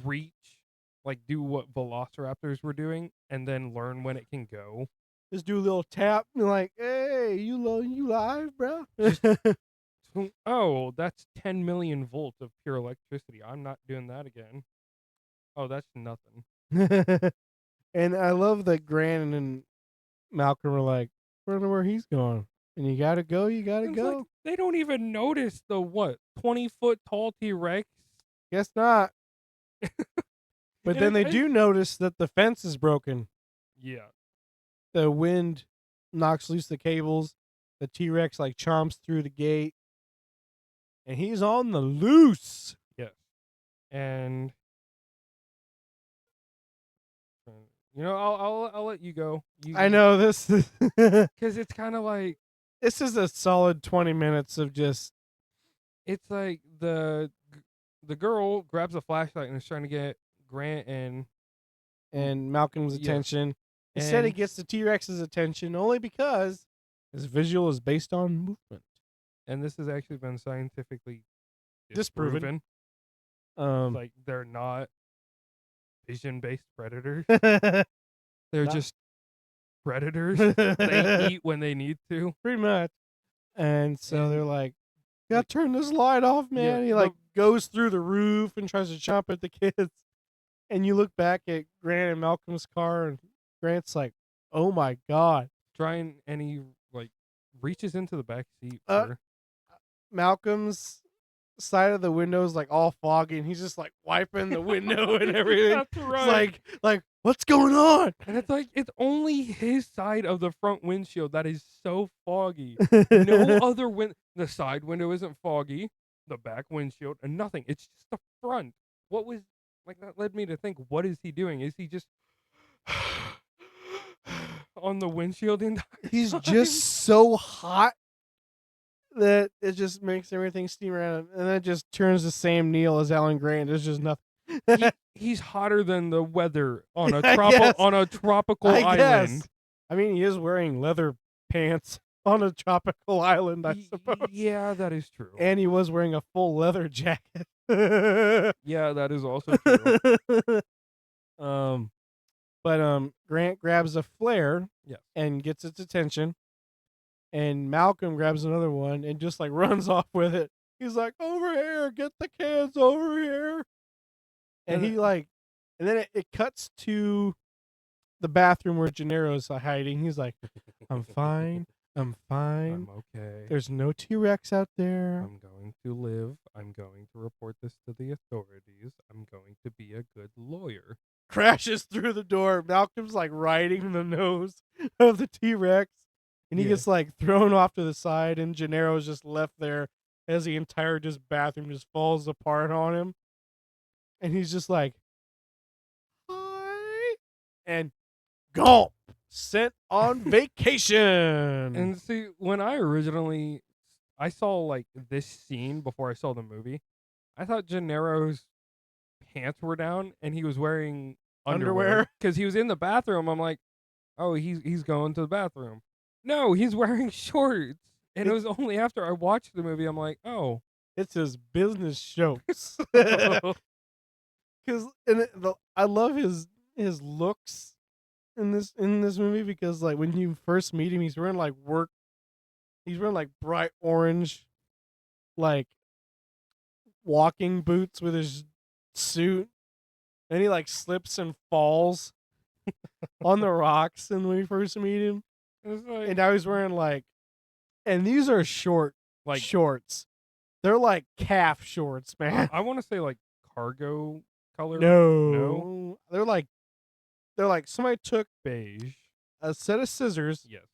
reach, like do what velociraptors were doing, and then learn when it can go. Just do a little tap and like, "Hey, you live, bro?" Oh, that's 10 million volts of pure electricity. I'm not doing that again. Oh, that's nothing. And I love that Grant and Malcolm are like, "I don't know where he's going." And you gotta go. It's Go. like, they don't even notice the 20-foot tall T-Rex. Guess not. But then they do notice that the fence is broken. Yeah. The wind knocks loose the cables. The T-Rex like chomps through the gate, and he's on the loose. Yes. And I'll let you go. I know this. Because it's kind of like This is a solid 20 minutes of just. it's like the girl grabs a flashlight and is trying to get Grant and Malcolm's Yes. attention. Instead, he And- gets the T-Rex's attention only because his visual is based on movement. and this has actually been scientifically Disproven. disproven. Like they're not vision-based predators. They're Not- just predators. They eat when they need to. Pretty much. And so And- they're like, "Gotta turn this light off, man." Yeah, He like goes through the roof and tries to jump at the kids. And you look back at Grant and Malcolm's car, and Grant's like, "Oh my god." Trying, and he like reaches into the back seat. Uh, for- Malcolm's side of the window is like all foggy, and he's just like wiping the window and everything. That's right. It's like, what's going on? And it's like it's only his side of the front windshield that is so foggy. No other the side window isn't foggy, the back windshield, and nothing. It's just the front. What was like that led me to think, what is he doing? Is he just on the windshield the entire He's time? just so hot that it just makes everything steam around him, and then it just turns the same Neil as Alan Grant. There's just nothing. He's hotter than the weather on a I guess. tropical I island. guess. I mean, he is wearing leather pants on a tropical island, I suppose. Yeah, that is true. And he was wearing a full leather jacket. Yeah, that is also true. um, but Grant grabs a flare Yes. and gets its attention, and Malcolm grabs another one and just like runs off with it. He's like, "Over here, get the kids over here," and he like, and then it cuts to the bathroom where Gennaro's hiding. He's like, "I'm fine. I'm fine. I'm okay. There's no T-Rex out there. I'm going to live. I'm going to report this to the authorities. I'm going to be a good lawyer." Crashes through the door. Malcolm's like riding the nose of the T-Rex, and he Yeah. gets like thrown off to the side, and Gennaro's just left there as the entire just bathroom just falls apart on him. And he's just like, "Hi," and gulp, sent on vacation. And see, when I saw like this scene before I saw the movie, I thought Gennaro's pants were down and he was wearing underwear because he was in the bathroom. I'm like, oh, he's going to the bathroom. No, he's wearing shorts. And it was only after I watched the movie I'm like, oh, It's his business shows. Because I love his looks in this movie, because like when you first meet him, he's wearing like bright orange like walking boots with his suit, and he like slips and falls on the rocks. And when we first meet him, it's like, and now he's wearing like, and these are short like shorts. They're like calf shorts, man. I want to say like cargo color. No, they're like somebody took Beige. a set of scissors, Yes.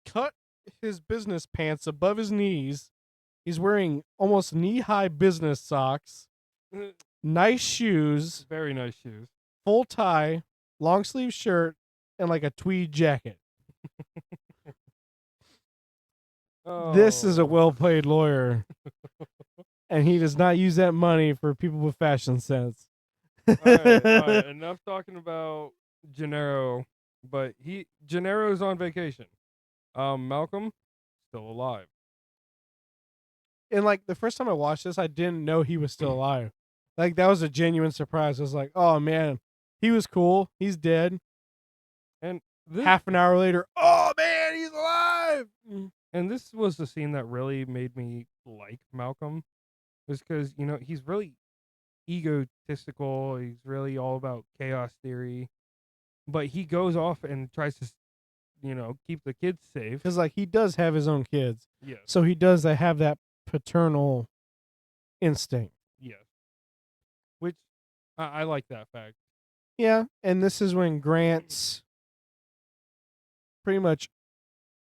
cut his business pants above his knees. He's wearing almost knee-high business socks, nice shoes, Very nice shoes. full tie, long sleeve shirt, and like a tweed jacket. This is a well-paid lawyer, and he does not use that money for people with fashion sense. All right, enough talking about Gennaro, but Gennaro's on vacation. Malcolm still alive. And like the first time I watched this, I didn't know he was still alive. Like that was a genuine surprise. I was like, "Oh man, he was cool. He's dead." And Half an hour later, "Oh man, he's alive!" And this was the scene that really made me like Malcolm, was because he's really egotistical. He's really all about chaos theory, but he goes off and tries to keep the kids safe. Because like he does have his own kids, Yes. so he does have that paternal instinct. Yes. Which I like that fact. Yeah, and this is when Grant's pretty much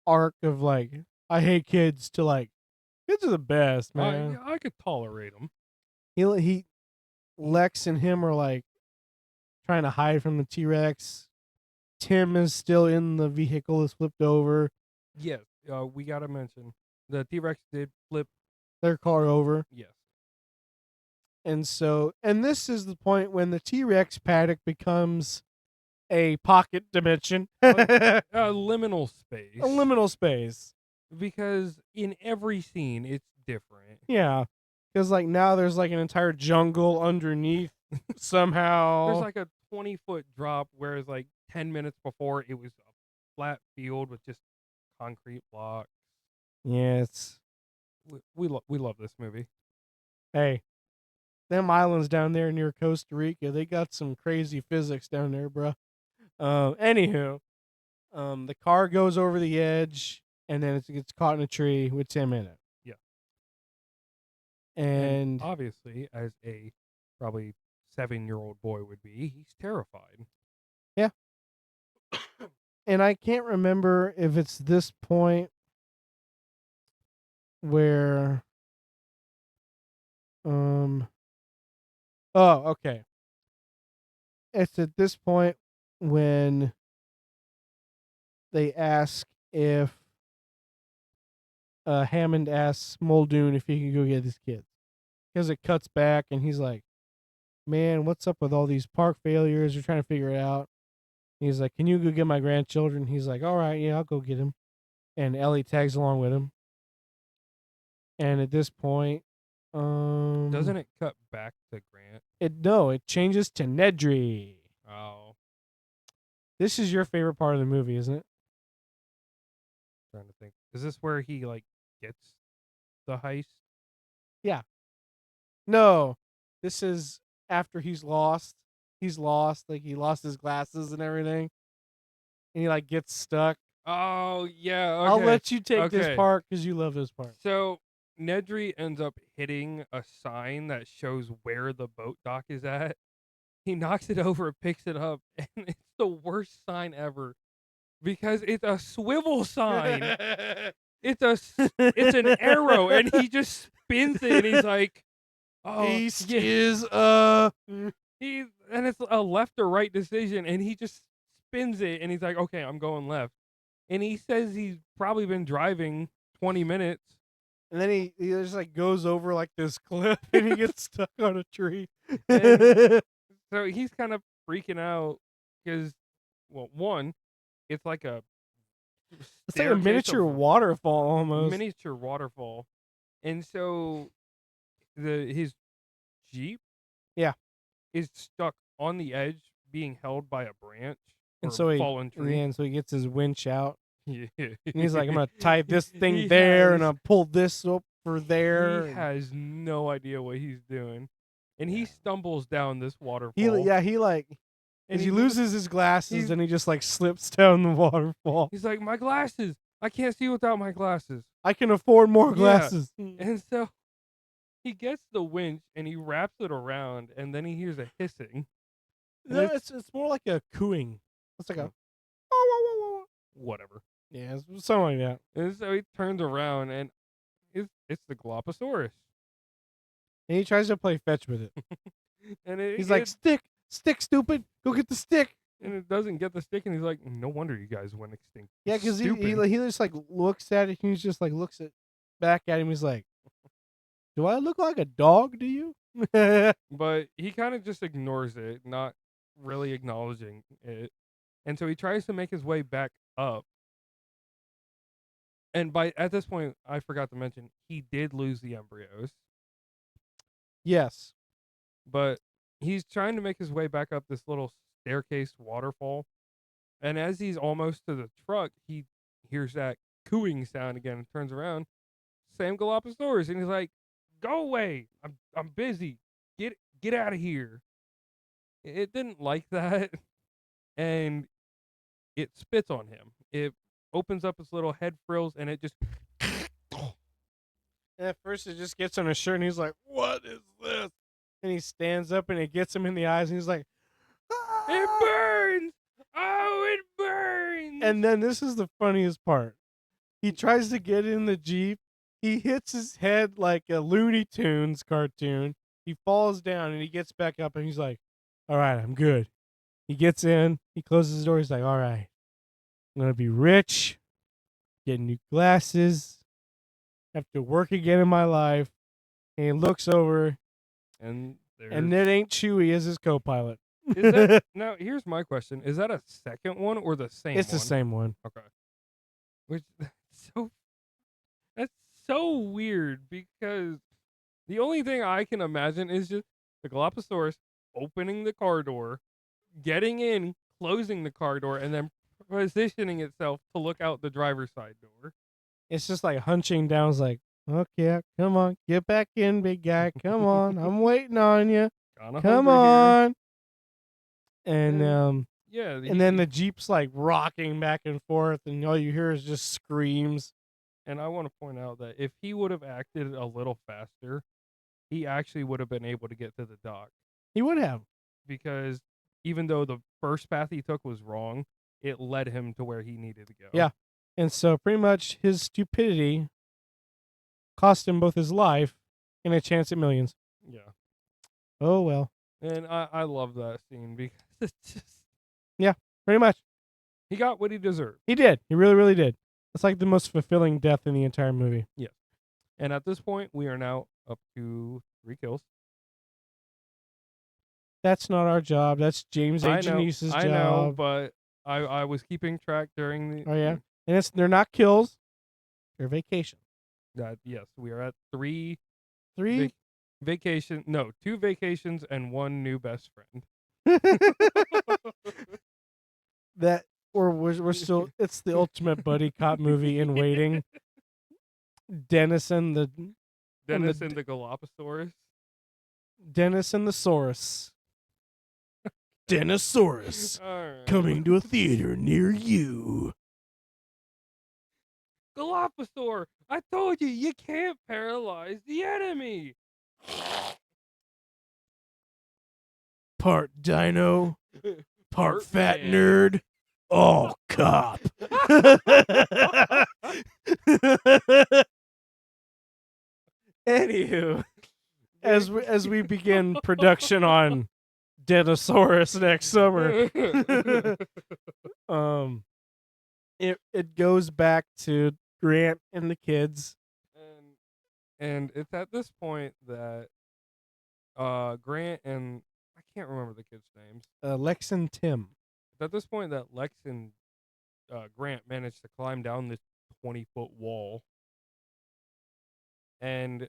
arc of like, I hate kids, to like, kids are the best, man. I could tolerate him. He Lex and him are like trying to hide from the T-Rex. Tim is still in the vehicle, is flipped over. Yes. We gotta mention the T-Rex did flip their car over. Yes. And this is the point when the T-Rex paddock becomes a pocket dimension. A liminal space. A liminal space. Because in every scene, it's different. Yeah. Because like now there's like an entire jungle underneath somehow. There's like a 20-foot drop, whereas like 10 minutes before it was a flat field with just concrete blocks. Yeah, it's... We love this movie. Hey, them islands down there near Costa Rica, they got some crazy physics down there, bro. Anywho, the car goes over the edge, and then it gets caught in a tree with Tim in it. Yeah. And obviously, as a probably 7-year-old boy would be, he's terrified. Yeah. And I can't remember if it's this point where oh, okay. It's at this point when they ask if Hammond asks Muldoon if he can go get his kids, because it cuts back and he's like, man, what's up with all these park failures? You're trying to figure it out. He's like, can you go get my grandchildren? He's like, all right, yeah, I'll go get him. And Ellie tags along with him. And at this point, Doesn't it cut back to Grant? it changes to Nedry. Oh, This is your favorite part of the movie, isn't it? trying to think. Is this where he like gets the heist? No, this is after he's lost. He's lost, like he lost his glasses and everything, and he like gets stuck. Oh yeah. Okay. I'll let you take this Okay. part because you love this part. So Nedry ends up hitting a sign that shows where the boat dock is at. He knocks it over, picks it up, and it's the worst sign ever because it's a swivel sign. It's an arrow, and he just spins it, and he's like, "Oh, East yeah." is And it's a left or right decision, and he just spins it, and he's like, "Okay, I'm going left." And he says he's probably been driving 20 minutes. and then he just like goes over like this cliff and he gets stuck on a tree. And so he's kind of freaking out because, well, one, it's like a It's like a miniature waterfall almost. miniature waterfall, and so his Jeep, Yeah. is stuck on the edge, being held by a branch And or so he fallen in the tree. end, so he gets his winch out Yeah. and he's like, I'm gonna tie this thing He there and has- I'll pull this up for there. He and has no idea what he's doing, and he stumbles down this waterfall. he like and as he loses his glasses and he just like slips down the waterfall. He's like, my glasses. I can't see without my glasses. I can afford more Yeah. glasses. And so he gets the winch and he wraps it around, and then he hears a hissing. No, And it's more like a cooing. It's like a whatever. yeah, it's something like that. And so he turns around, and it's the Gloptosaurus. And he tries to play fetch with it. And He's like, stick, stupid, go get the stick. and it doesn't get the stick, and he's like, no wonder you guys went extinct. Yeah, because he Stupid. just like looks at it. He just like looks at back at him. He's like, "Do I look like a dog? Do you?" But he kind of just ignores it, not really acknowledging it. And so he tries to make his way back up. And at this point, I forgot to mention, he did lose the embryos. Yes. But he's trying to make his way back up this little staircase waterfall. And as he's almost to the truck, he hears that cooing sound again and turns around. Sam Galapagos, and he's like, "Go away! I'm busy. Get out of here." It didn't like that, and it spits on him. It opens up its little head frills, and it just And at first, it just gets on his shirt, and he's like, "What is this?" And he stands up, and it gets him in the eyes, and he's like, "Ah!" it burns. Oh, it burns. And then this is the funniest part. He tries to get in the Jeep. He hits his head like a Looney Tunes cartoon. He falls down and he gets back up and he's like, all right, I'm good. He gets in. He closes his door. He's like, all right, I'm going to be rich, get new glasses, have to work again in my life. And he looks over and it ain't Chewie as his co-pilot. is that, now, here's my question. Is that a second one or the same It's one? the same one. Okay. Which that's so weird because the only thing I can imagine is just the Galapagos opening the car door, getting in, closing the car door, and then positioning itself to look out the driver's side door. It's just like hunching down. It's like, okay, come on, get back in, big guy. Come on, I'm waiting on you. Kinda Come hungry here. on. And Yeah. and then the Jeep's like rocking back and forth, and all you hear is just screams. And I want to point out that if he would have acted a little faster, he actually would have been able to get to the dock. He would have. Because even though the first path he took was wrong, it led him to where he needed to go. Yeah. And so pretty much his stupidity cost him both his life and a chance at millions. Yeah. Oh, well. And I love that scene because it's just Pretty much. he got what he deserved. He did. He really, really did. It's like the most fulfilling death in the entire movie. And at this point, we are now up to 3 kills. That's not our job. That's James A. I know, Janice's I know, job. but I was keeping track during the. Oh yeah, and they're not kills. They're vacation. Yes, we are at 3 3. vacation. No, 2 vacations and 1 new best friend. That we're still. It's the ultimate buddy cop movie in waiting. Dennis and the Dennis and the Galapagos. Dennis and the Saurus. Dinosaurus Alright. coming to a theater near you. Galapagos! I told you, you can't paralyze the enemy! Part dino, part fat man. nerd, all cop. Anywho, as we begin production on Dinosaurus next summer, it goes back to Grant and the kids. And it's at this point that Grant and I can't remember the kids' names. Lex and Tim. It's at this point that Lex and Grant managed to climb down this 20-foot wall. And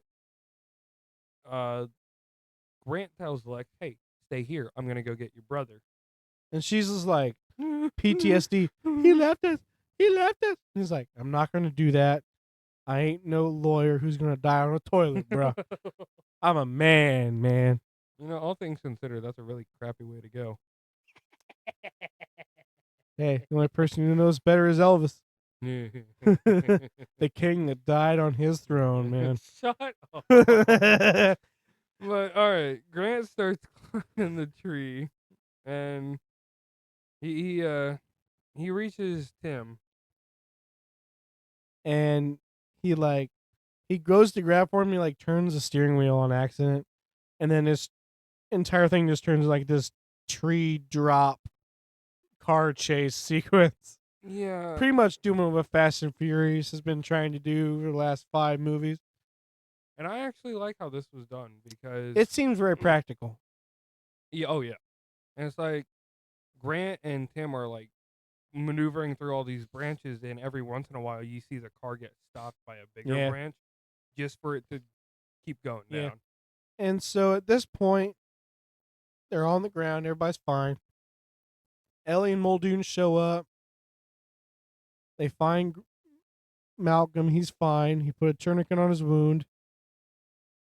Grant tells Lex, "Hey, stay here. I'm gonna go get your brother." And she's just like, PTSD. He left us. He left us. And he's like, I'm not gonna do that. I ain't no lawyer who's gonna die on a toilet, bro. I'm a man. You know, all things considered, that's a really crappy way to go. Hey, the only person who knows better is Elvis, the king that died on his throne, man. Shut up. But all right, Grant starts climbing the tree, and he reaches Tim, And he goes to grab for him. He turns the steering wheel on accident, and then his entire thing just turns like this tree drop car chase sequence. Yeah, Pretty much doing what Fast and Furious has been trying to do for the last 5 movies. and I actually like how this was done because It seems very practical. yeah, oh yeah, and it's like Grant and Tim are like maneuvering through all these branches, and every once in a while you see the car get stopped by a bigger branch, just for it to keep going down. And so at this point, they're on the ground. Everybody's fine. Ellie and Muldoon show up. They find Malcolm. He's fine. He put a tourniquet on his wound.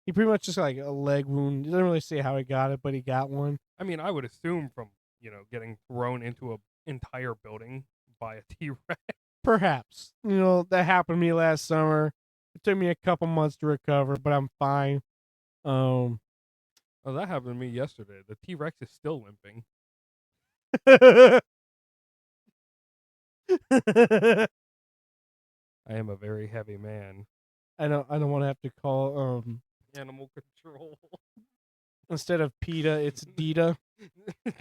He pretty much just got a leg wound. He doesn't really say how he got it, but he got one. I mean, I would assume from getting thrown into a entire building by a T-Rex. Perhaps. That happened to me last summer. It took me a couple months to recover, but I'm fine. Oh, that happened to me yesterday. The T-Rex is still limping. I am a very heavy man. I don't want to have to call Animal control. instead of PETA, it's DETA.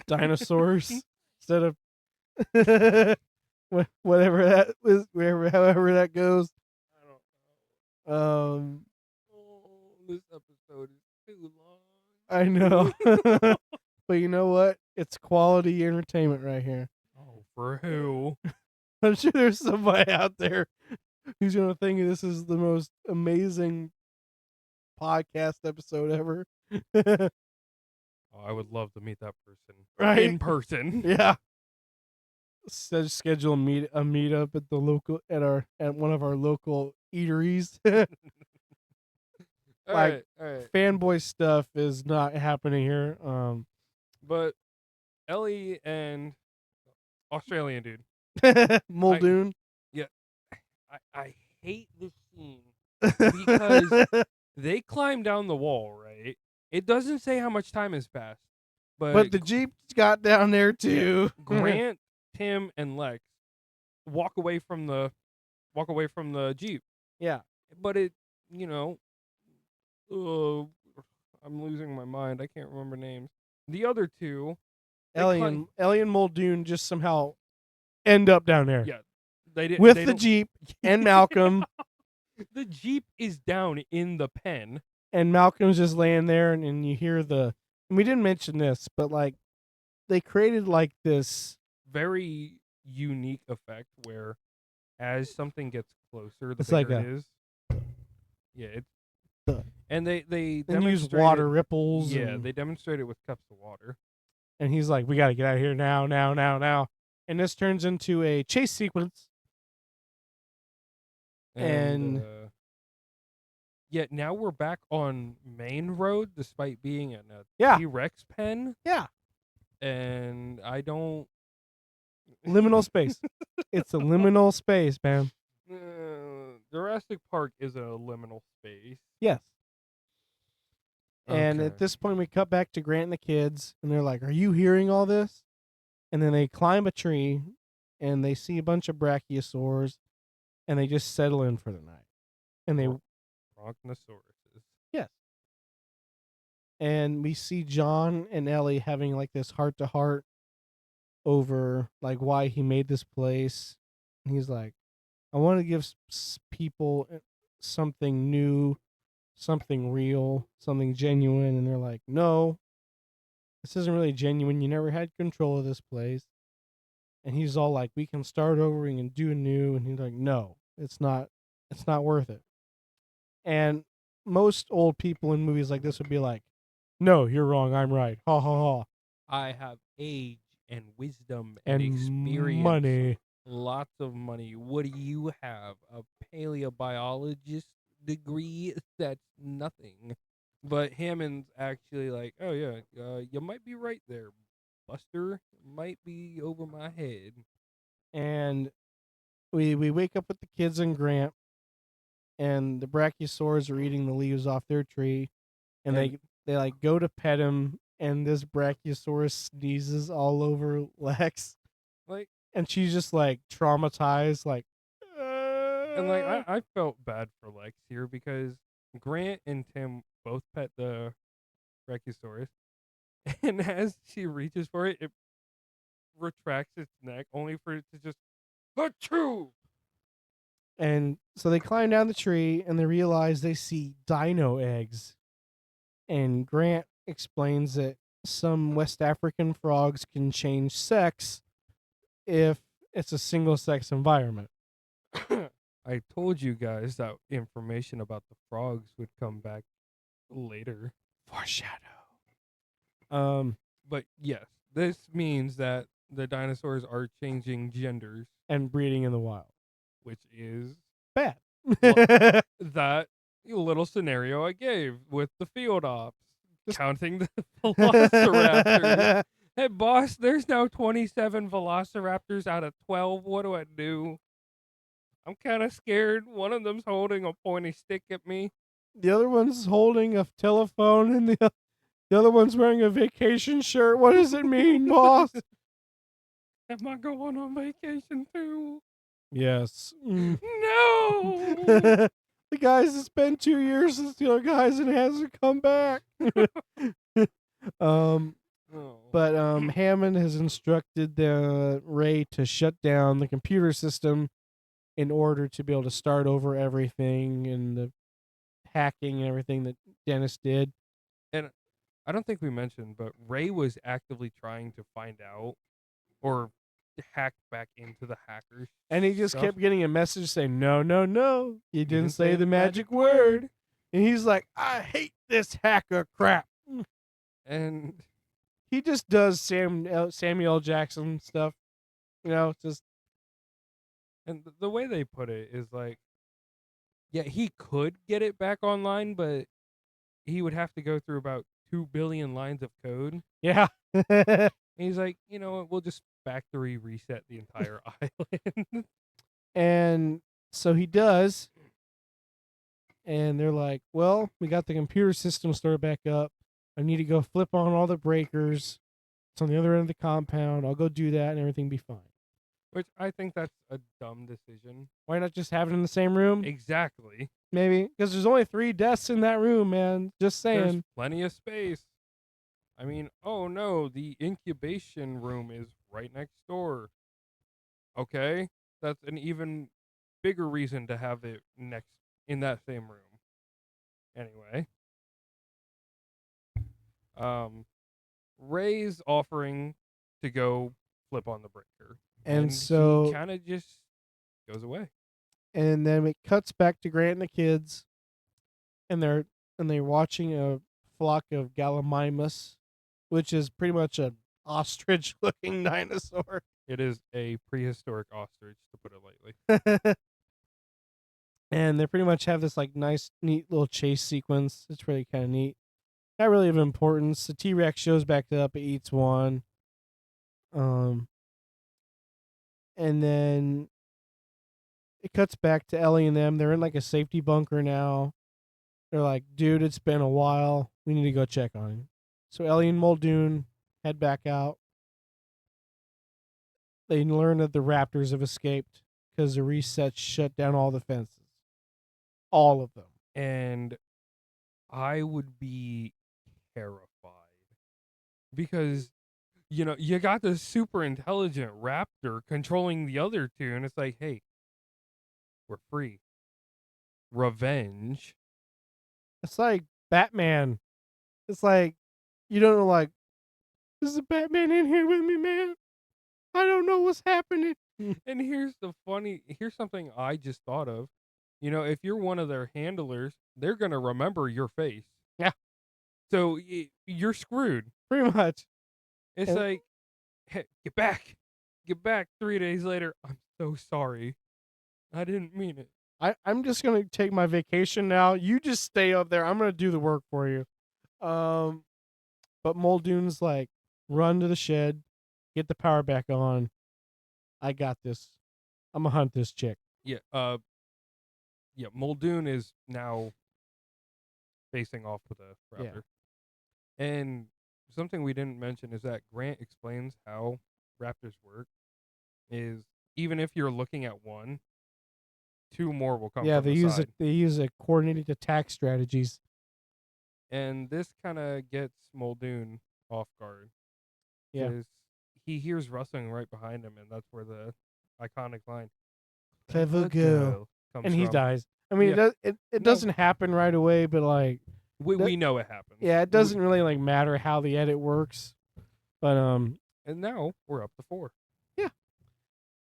Dinosaurs. Instead of whatever that is, however that goes. I don't know. This episode is too long. I know. But you know what? It's quality entertainment right here. Oh, for who? I'm sure there's somebody out there who's going to think this is the most amazing podcast episode ever. Oh, I would love to meet that person. Right? In person. Yeah. Schedule a meetup at at one of our local eateries. All right. Fanboy stuff is not happening here. But Ellie and Australian dude. Muldoon. I hate this scene because they climb down the wall, right? It doesn't say how much time has passed, but the Jeep's got down there too. Grant, Tim, and Lex walk away from the Jeep. Yeah, but I'm losing my mind. I can't remember names. The other two, Ellie and Muldoon just somehow end up down there. Yeah, they did with the Jeep and Malcolm. The Jeep is down in the pen, and Malcolm's just laying there, and you hear the we didn't mention this, but like they created like this. Very unique effect where as something gets closer, the It's like bigger it a is. Yeah, the- and they then use demonstrate water it. ripples, Yeah, they demonstrate it with cups of water. and he's like, "We got to get out of here now, now, now, now." And this turns into a chase sequence, And and yet now we're back on main road despite being in a yeah, T-Rex pen, yeah, and I don't. liminal space. It's a liminal space, man. Jurassic Park is a liminal space. Yes. And Okay. at this point, we cut back to Grant and the kids, and they're like, "Are you hearing all this?" And then they climb a tree, and they see a bunch of brachiosaurs, and they just settle in for the night. And they Bronchosauruses. yes, and we see John and Ellie having like this heart to heart over like why he made this place. And he's like, "I want to give people something new, something real, something genuine." And they're like, "No, this isn't really genuine. You never had control of this place." And he's all like, "We can start over, we can do new." And he's like, "No, it's not worth it." And most old people in movies like this would be like, "No, you're wrong, I'm right. Ha ha ha." I have age and wisdom and And experience. money. Lots of money. What do you have? A paleobiologist degree? That's nothing. But Hammond's actually like, oh yeah, you might be right there, Buster. Might be over my head. And we wake up with the kids and Grant, and the brachiosaurs are eating the leaves off their tree, and And they like go to pet him, and this brachiosaurus sneezes all over Lex, like, and she's just like traumatized, like. I felt bad for Lex here because Grant and Tim both pet the Brachiosaurus, and as she reaches for it, it retracts its neck, only for it to just achoo. And so they climb down the tree, and they realize they see dino eggs. And Grant explains that some West African frogs can change sex if it's a single sex environment. I told you guys that information about the frogs would come back later. Foreshadow. But yes, this means that the dinosaurs are changing genders, And breeding in the wild. which is Bad. that little scenario I gave with the field ops, counting the velociraptors. Hey, boss, there's now 27 velociraptors out of 12. What do I do? I'm kind of scared. One of them's holding a pointy stick at me. The other one's holding a telephone, and the other one's wearing a vacation shirt. What does it mean, boss? Am I going on vacation too? Yes. No. The guys, it's been 2 years since the other guys, and it hasn't come back. Oh. But Hammond has instructed the Ray to shut down the computer system in order to be able to start over everything and the hacking and everything that Dennis did. And I don't think we mentioned, but Ray was actively trying to find out or hack back into the hackers. And he just stuff. kept getting a message saying, "No, no, no, you didn't say the magic word." And he's like, "I hate this hacker crap." And He just does Samuel L. Jackson stuff. You know, just. and the way they put it is like, yeah, he could get it back online, but he would have to go through about 2 billion lines of code. Yeah. And he's like, you know what, we'll just factory reset the entire island. And so he does. And they're like, "Well, we got the computer system started back up. I need to go flip on all the breakers. It's on the other end of the compound. I'll go do that, and everything be fine." Which I think that's a dumb decision. Why not just have it in the same room? Exactly. Maybe. Because there's only 3 desks in that room, man. Just saying. There's plenty of space. I mean, oh no, the incubation room is right next door. Okay, that's an even bigger reason to have it next in that same room. Anyway, Ray's offering to go flip on the breaker, And and he so, kind of just goes away. and then it cuts back to Grant and the kids, and they're watching a flock of gallimimus, which is pretty much an ostrich-looking dinosaur. It is a prehistoric ostrich, to put it lightly. And they pretty much have this like nice, neat little chase sequence. It's really kind of neat. Not really of importance. The T-Rex shows back up, it eats one. And then it cuts back to Ellie and them. They're in like a safety bunker now. They're like, dude, it's been a while. We need to go check on him. So Ellie and Muldoon head back out. They learn that the raptors have escaped because the reset shut down all the fences. All of them. And I would be terrified because, you got this super intelligent raptor controlling the other two, and it's like, hey, we're free. Revenge. It's like Batman. It's like, you don't know, like, is the Batman in here with me, man? I don't know what's happening. And here's something I just thought of. If you're one of their handlers, they're going to remember your face. Yeah. So you're screwed. Pretty much. It's like, hey, get back. Get back 3 days later. I'm so sorry. I didn't mean it. I'm just going to take my vacation now. You just stay up there. I'm going to do the work for you. But Muldoon's like, run to the shed, get the power back on. I got this. I'm going to hunt this chick. Yeah, Muldoon is now facing off with a raptor. Yeah. And something we didn't mention is that Grant explains how raptors work is even if you're looking at one, two more will come from the side. They use a coordinated attack strategies. And this kind of gets Muldoon off guard. Yeah. Because he hears rustling right behind him, and that's where the iconic line, Clever girl. comes And from. he dies. I mean, Yeah. it doesn't happen right away, but like we know it happens. yeah, it doesn't really like matter how the edit works. But and now we're up to 4. Yeah.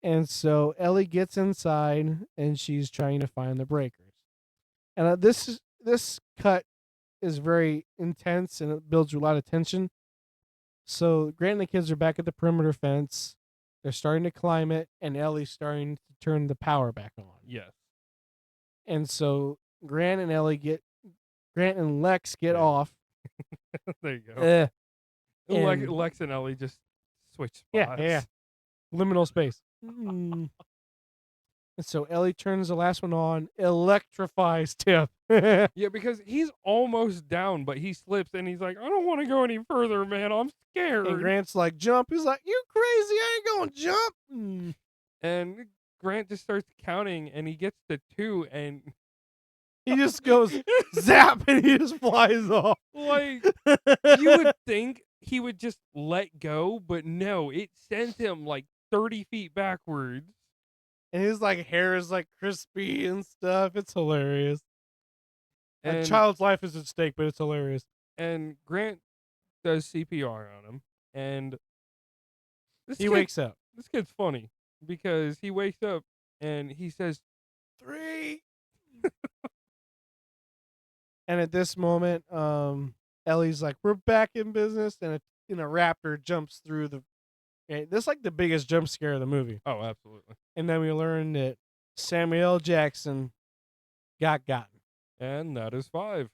And so Ellie gets inside and she's trying to find the breakers. And this cut is very intense and it builds a lot of tension. So Grant and the kids are back at the perimeter fence. They're starting to climb it, and Ellie's starting to turn the power back on. Yes. And so Grant and Lex get off. There you go. And Lex and Ellie just switch spots. yeah. Liminal space. And so Ellie turns the last one on, electrifies Tip. Yeah, because he's almost down, but he slips and he's like, I don't want to go any further, man. I'm scared. And Grant's like, jump. He's like, you crazy. I ain't going to jump. And Grant just starts counting and he gets to 2 and he just goes zap and he just flies off. Like, you would think he would just let go, but no, it sends him like 30 feet backwards. And his like hair is like crispy and stuff. It's hilarious. And a child's life is at stake, but it's hilarious. And Grant does CPR on him, and he wakes up. This kid's funny because he wakes up and he says 3. And at this moment, Ellie's like, "We're back in business," and a raptor jumps through the. This is like the biggest jump scare of the movie. Oh, absolutely. And then we learn that Samuel L. Jackson got gotten. And that is 5.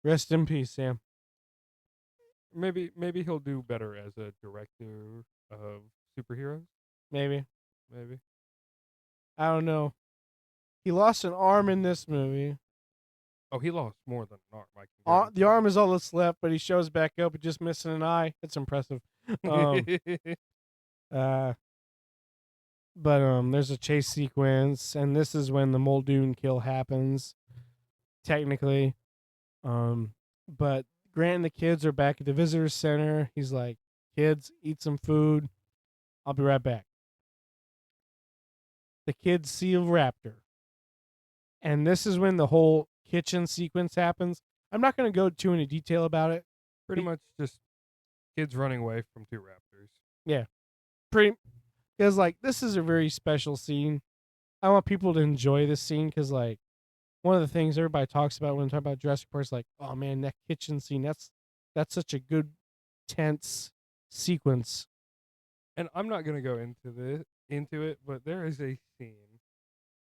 Rest in peace, Sam. Maybe he'll do better as a director of superheroes. Maybe. I don't know. He lost an arm in this movie. Oh, he lost more than an arm. The arm is all that's left, but he shows back up with just missing an eye. It's impressive. But there's a chase sequence, and this is when the Muldoon kill happens. Technically, but Grant and the kids are back at the visitor center. He's like, "Kids, eat some food. I'll be right back." The kids see a raptor, and this is when the whole kitchen sequence happens. I'm not going to go too into detail about it. Pretty much just kids running away from two raptors. Yeah, pretty because like this is a very special scene. I want people to enjoy this scene because like one of the things everybody talks about when talking about Jurassic Park is like, oh man, that kitchen scene. That's such a good tense sequence. And I'm not gonna go into it, but there is a scene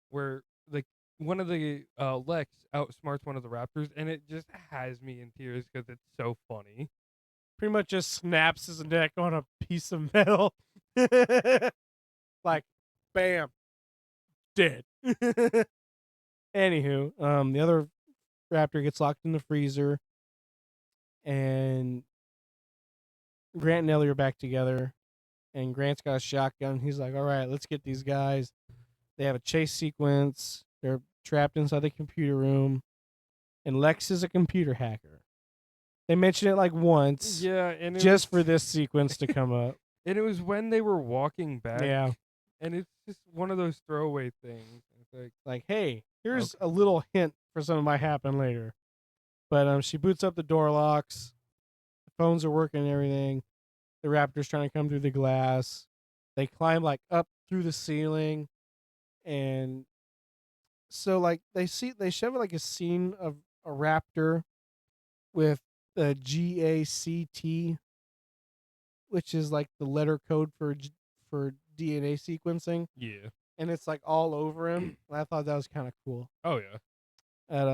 where like one of the Lex outsmarts one of the raptors, and it just has me in tears because it's so funny. Pretty much just snaps his neck on a piece of metal. Like, bam, dead. Anywho, the other raptor gets locked in the freezer, and Grant and Ellie are back together. And Grant's got a shotgun. He's like, "All right, let's get these guys." They have a chase sequence. They're trapped inside the computer room, and Lex is a computer hacker. They mention it like once, Yeah, and just for this sequence to come up. and it was when they were walking back. Yeah, And it's just one of those throwaway things. It's like, hey, here's Okay. a little hint for something might happen later. But she boots up the door locks. The phones are working and everything. The raptor's trying to come through the glass. They climb like up through the ceiling, and so like they show like a scene of a raptor with the GACT, which is like the letter code for DNA sequencing, yeah. and it's like all over him. And I thought that was kind of cool. Oh yeah. At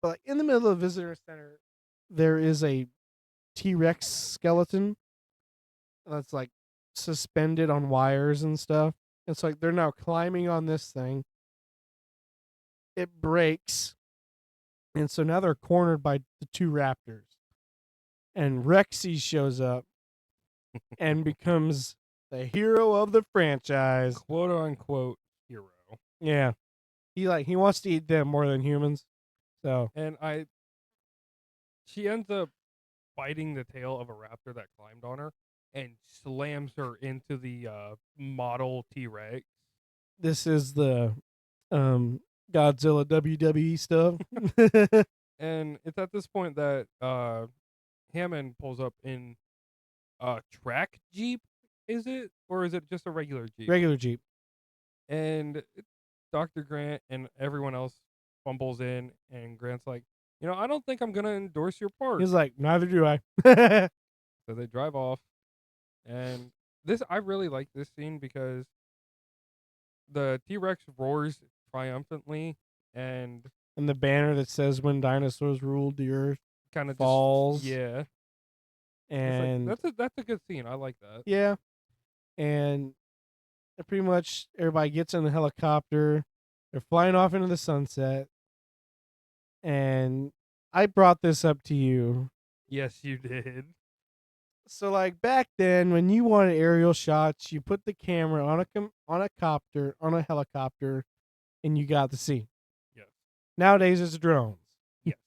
But like in the middle of the visitor center, there is a T-Rex skeleton that's like suspended on wires and stuff. It's like they're now climbing on this thing. It breaks, and so now they're cornered by the two raptors. And Rexy shows up and becomes the hero of the franchise. Quote unquote hero. Yeah. He wants to eat them more than humans. So And she ends up biting the tail of a raptor that climbed on her and slams her into the model T-Rex. this is the Godzilla WWE stuff. And it's at this point that Hammond pulls up in a track Jeep, is it? Or is it just a regular Jeep? Regular Jeep. And Dr. Grant and everyone else fumbles in, and Grant's like, I don't think I'm going to endorse your part. He's like, neither do I. So they drive off. And I really like this scene because the T-Rex roars triumphantly and And the banner that says "When dinosaurs ruled the earth" kind of falls. Yeah. And That's a good scene. I like that. yeah, and pretty much everybody gets in the helicopter. They're flying off into the sunset. And I brought this up to you. Yes, you did. So like back then, when you wanted aerial shots, you put the camera on a helicopter, and you got the scene. Yes. Nowadays, it's drones. Yes.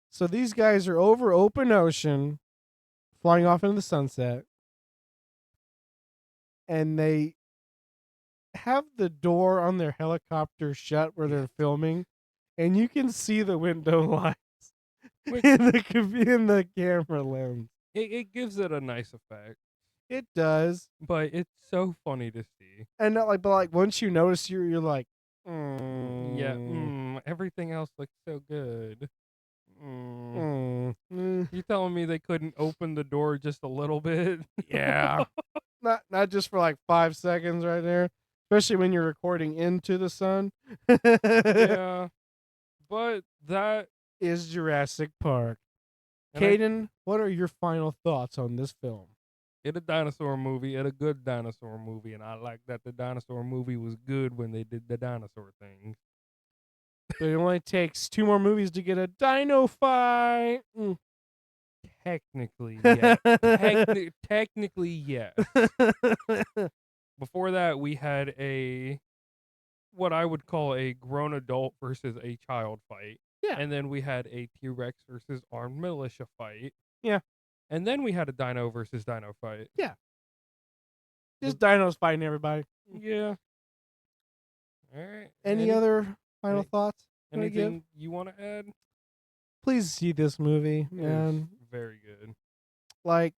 So these guys are over open ocean, flying off into the sunset, and they have the door on their helicopter shut where they're filming, and you can see the window lines in the camera lens. It gives it a nice effect. It does, but it's so funny to see. And not like, but like once you notice, you're like, yeah, everything else looks so good. mm. You telling me they couldn't open the door just a little bit? Yeah, not just for like 5 seconds right there, especially when you're recording into the sun. Yeah, but that is Jurassic Park. and Caden, what are your final thoughts on this film? It's a dinosaur movie. It's a good dinosaur movie, and I like that the dinosaur movie was good when they did the dinosaur things. But it only takes 2 more movies to get a dino fight. Technically, yeah. Technically, yes. Before that, we had what I would call a grown adult versus a child fight. Yeah. And then we had a T-Rex versus armed militia fight. Yeah. And then we had a dino versus dino fight. Yeah. Just dinos fighting everybody. Yeah. All right. Any other final thoughts? Anything you want to add? please see this movie, It is man. very good. Like,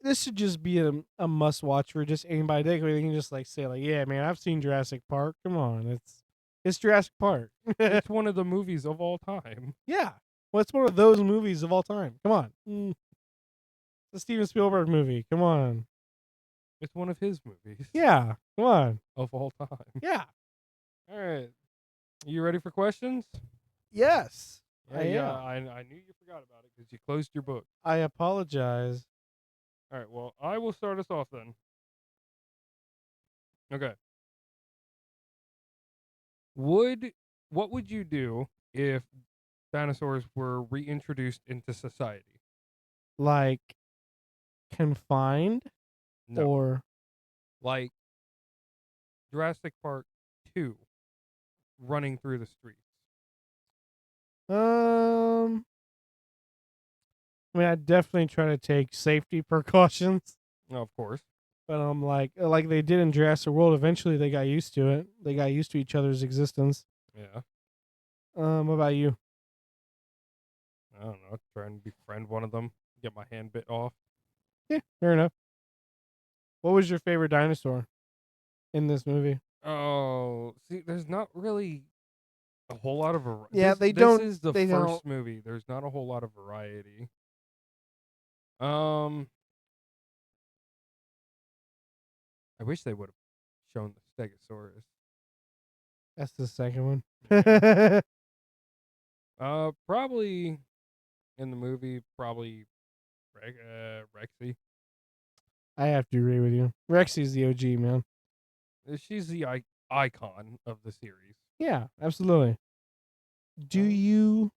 this should just be a must watch for just anybody. They can just like say like, yeah, man, I've seen Jurassic Park. Come on, it's Jurassic Park. It's one of the movies of all time. Yeah, well, it's one of those movies of all time. Come on, it's a Steven Spielberg movie. Come on, It's one of his movies yeah, come on, of all time. yeah, All right. You ready for questions? yes, Yeah, I yeah. am. I knew you forgot about it because you closed your book. I apologize. All right. Well, I will start us off then. Okay. What would you do if dinosaurs were reintroduced into society? Like confined No. or Like Jurassic Park 2 running through the streets. um. I mean, I definitely try to take safety precautions. Oh, of course. But I'm like they did in Jurassic World. Eventually, they got used to it. They got used to each other's existence. Yeah. What about you? I don't know. Try and befriend one of them. Get my hand bit off. Yeah, fair enough. What was your favorite dinosaur in this movie? Oh, see, there's not really a whole lot of variety. Yeah, This is the They don't. first movie. There's not a whole lot of variety. Um, I wish they would have shown the Stegosaurus. That's the second one. Yeah. Probably in the movie, probably Rexy. I have to agree with you. Rexy's the OG, man. She's the icon of the series. Yeah, absolutely. Do Um, you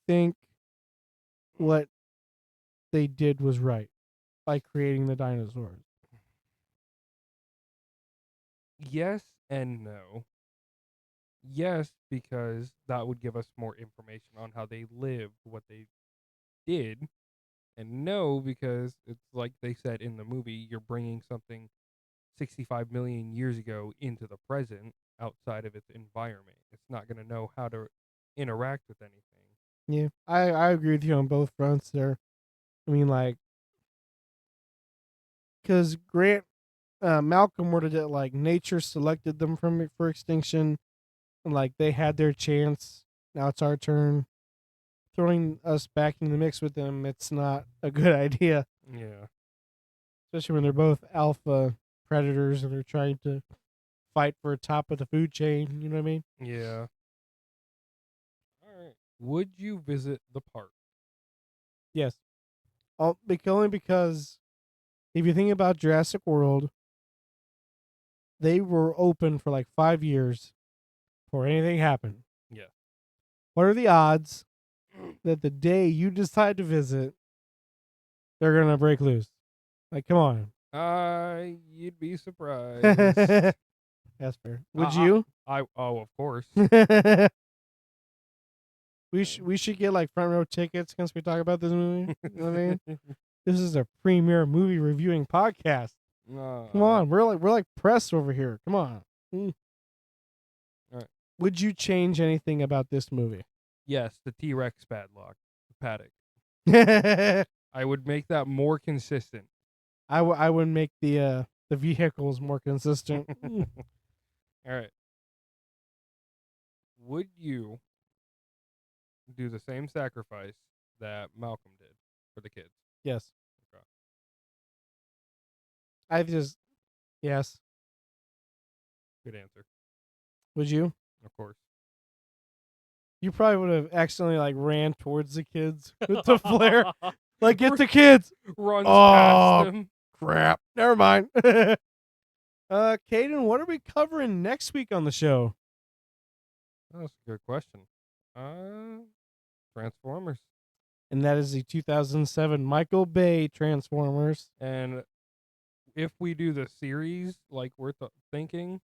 think what they did was right by creating the dinosaurs? Yes and no. Yes, because that would give us more information on how they lived, what they did. And no, because it's like they said in the movie, you're bringing something 65 million years ago into the present outside of its environment. It's not going to know how to interact with anything. Yeah, I agree with you on both fronts there. I mean, like, because Grant Malcolm worded it like nature selected them from for extinction, and like they had their chance. Now it's our turn. Throwing us back in the mix with them, it's not a good idea, Yeah. especially when they're both alpha predators and they're trying to fight for top of the food chain. You know what I mean? Yeah. All right. Would you visit the park? Yes. Only because if you think about Jurassic World, they were open for like 5 years before anything happened. Yeah. What are the odds that the day you decide to visit, they're gonna break loose? Like, come on. You'd be surprised. That's fair. Would you? Oh, of course. We should get like front row tickets once we talk about this movie. You know what I mean? This is a premier movie reviewing podcast. Come on, we're like press over here. Come on. All right. Would you change anything about this movie? Yes, the T-Rex paddock. I I would make that more consistent. I would make the vehicles more consistent. All right. Would you do the same sacrifice that Malcolm did for the kids? Yes. Okay. Yes. Good answer. Would you? Of course. You probably would have accidentally like ran towards the kids with the flare. Like, get the kids. Runs Oh. past them. Crap. Never mind. Caden, what are we covering next week on the show? Oh, that's a good question. Transformers. And that is the 2007 Michael Bay Transformers. And if we do the series like we're thinking,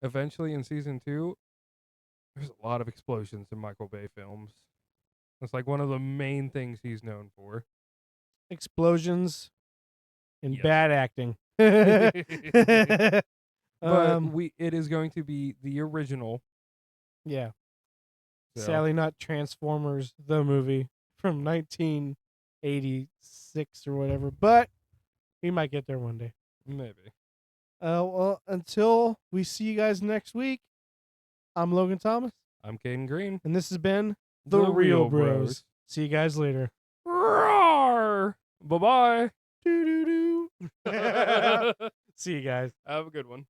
eventually in season 2, there's a lot of explosions in Michael Bay films. It's like one of the main things he's known for. Explosions and Yes. bad acting. But it is going to be the original. Yeah. So, Sadly, not Transformers the movie from 1986 or whatever, but we might get there one day. maybe. Well, until we see you guys next week, I'm Logan Thomas, I'm Caden Green. and this has been The Real Bros. See you guys later. Roar! Bye-bye. Doo doo doo. See you guys. Have a good one.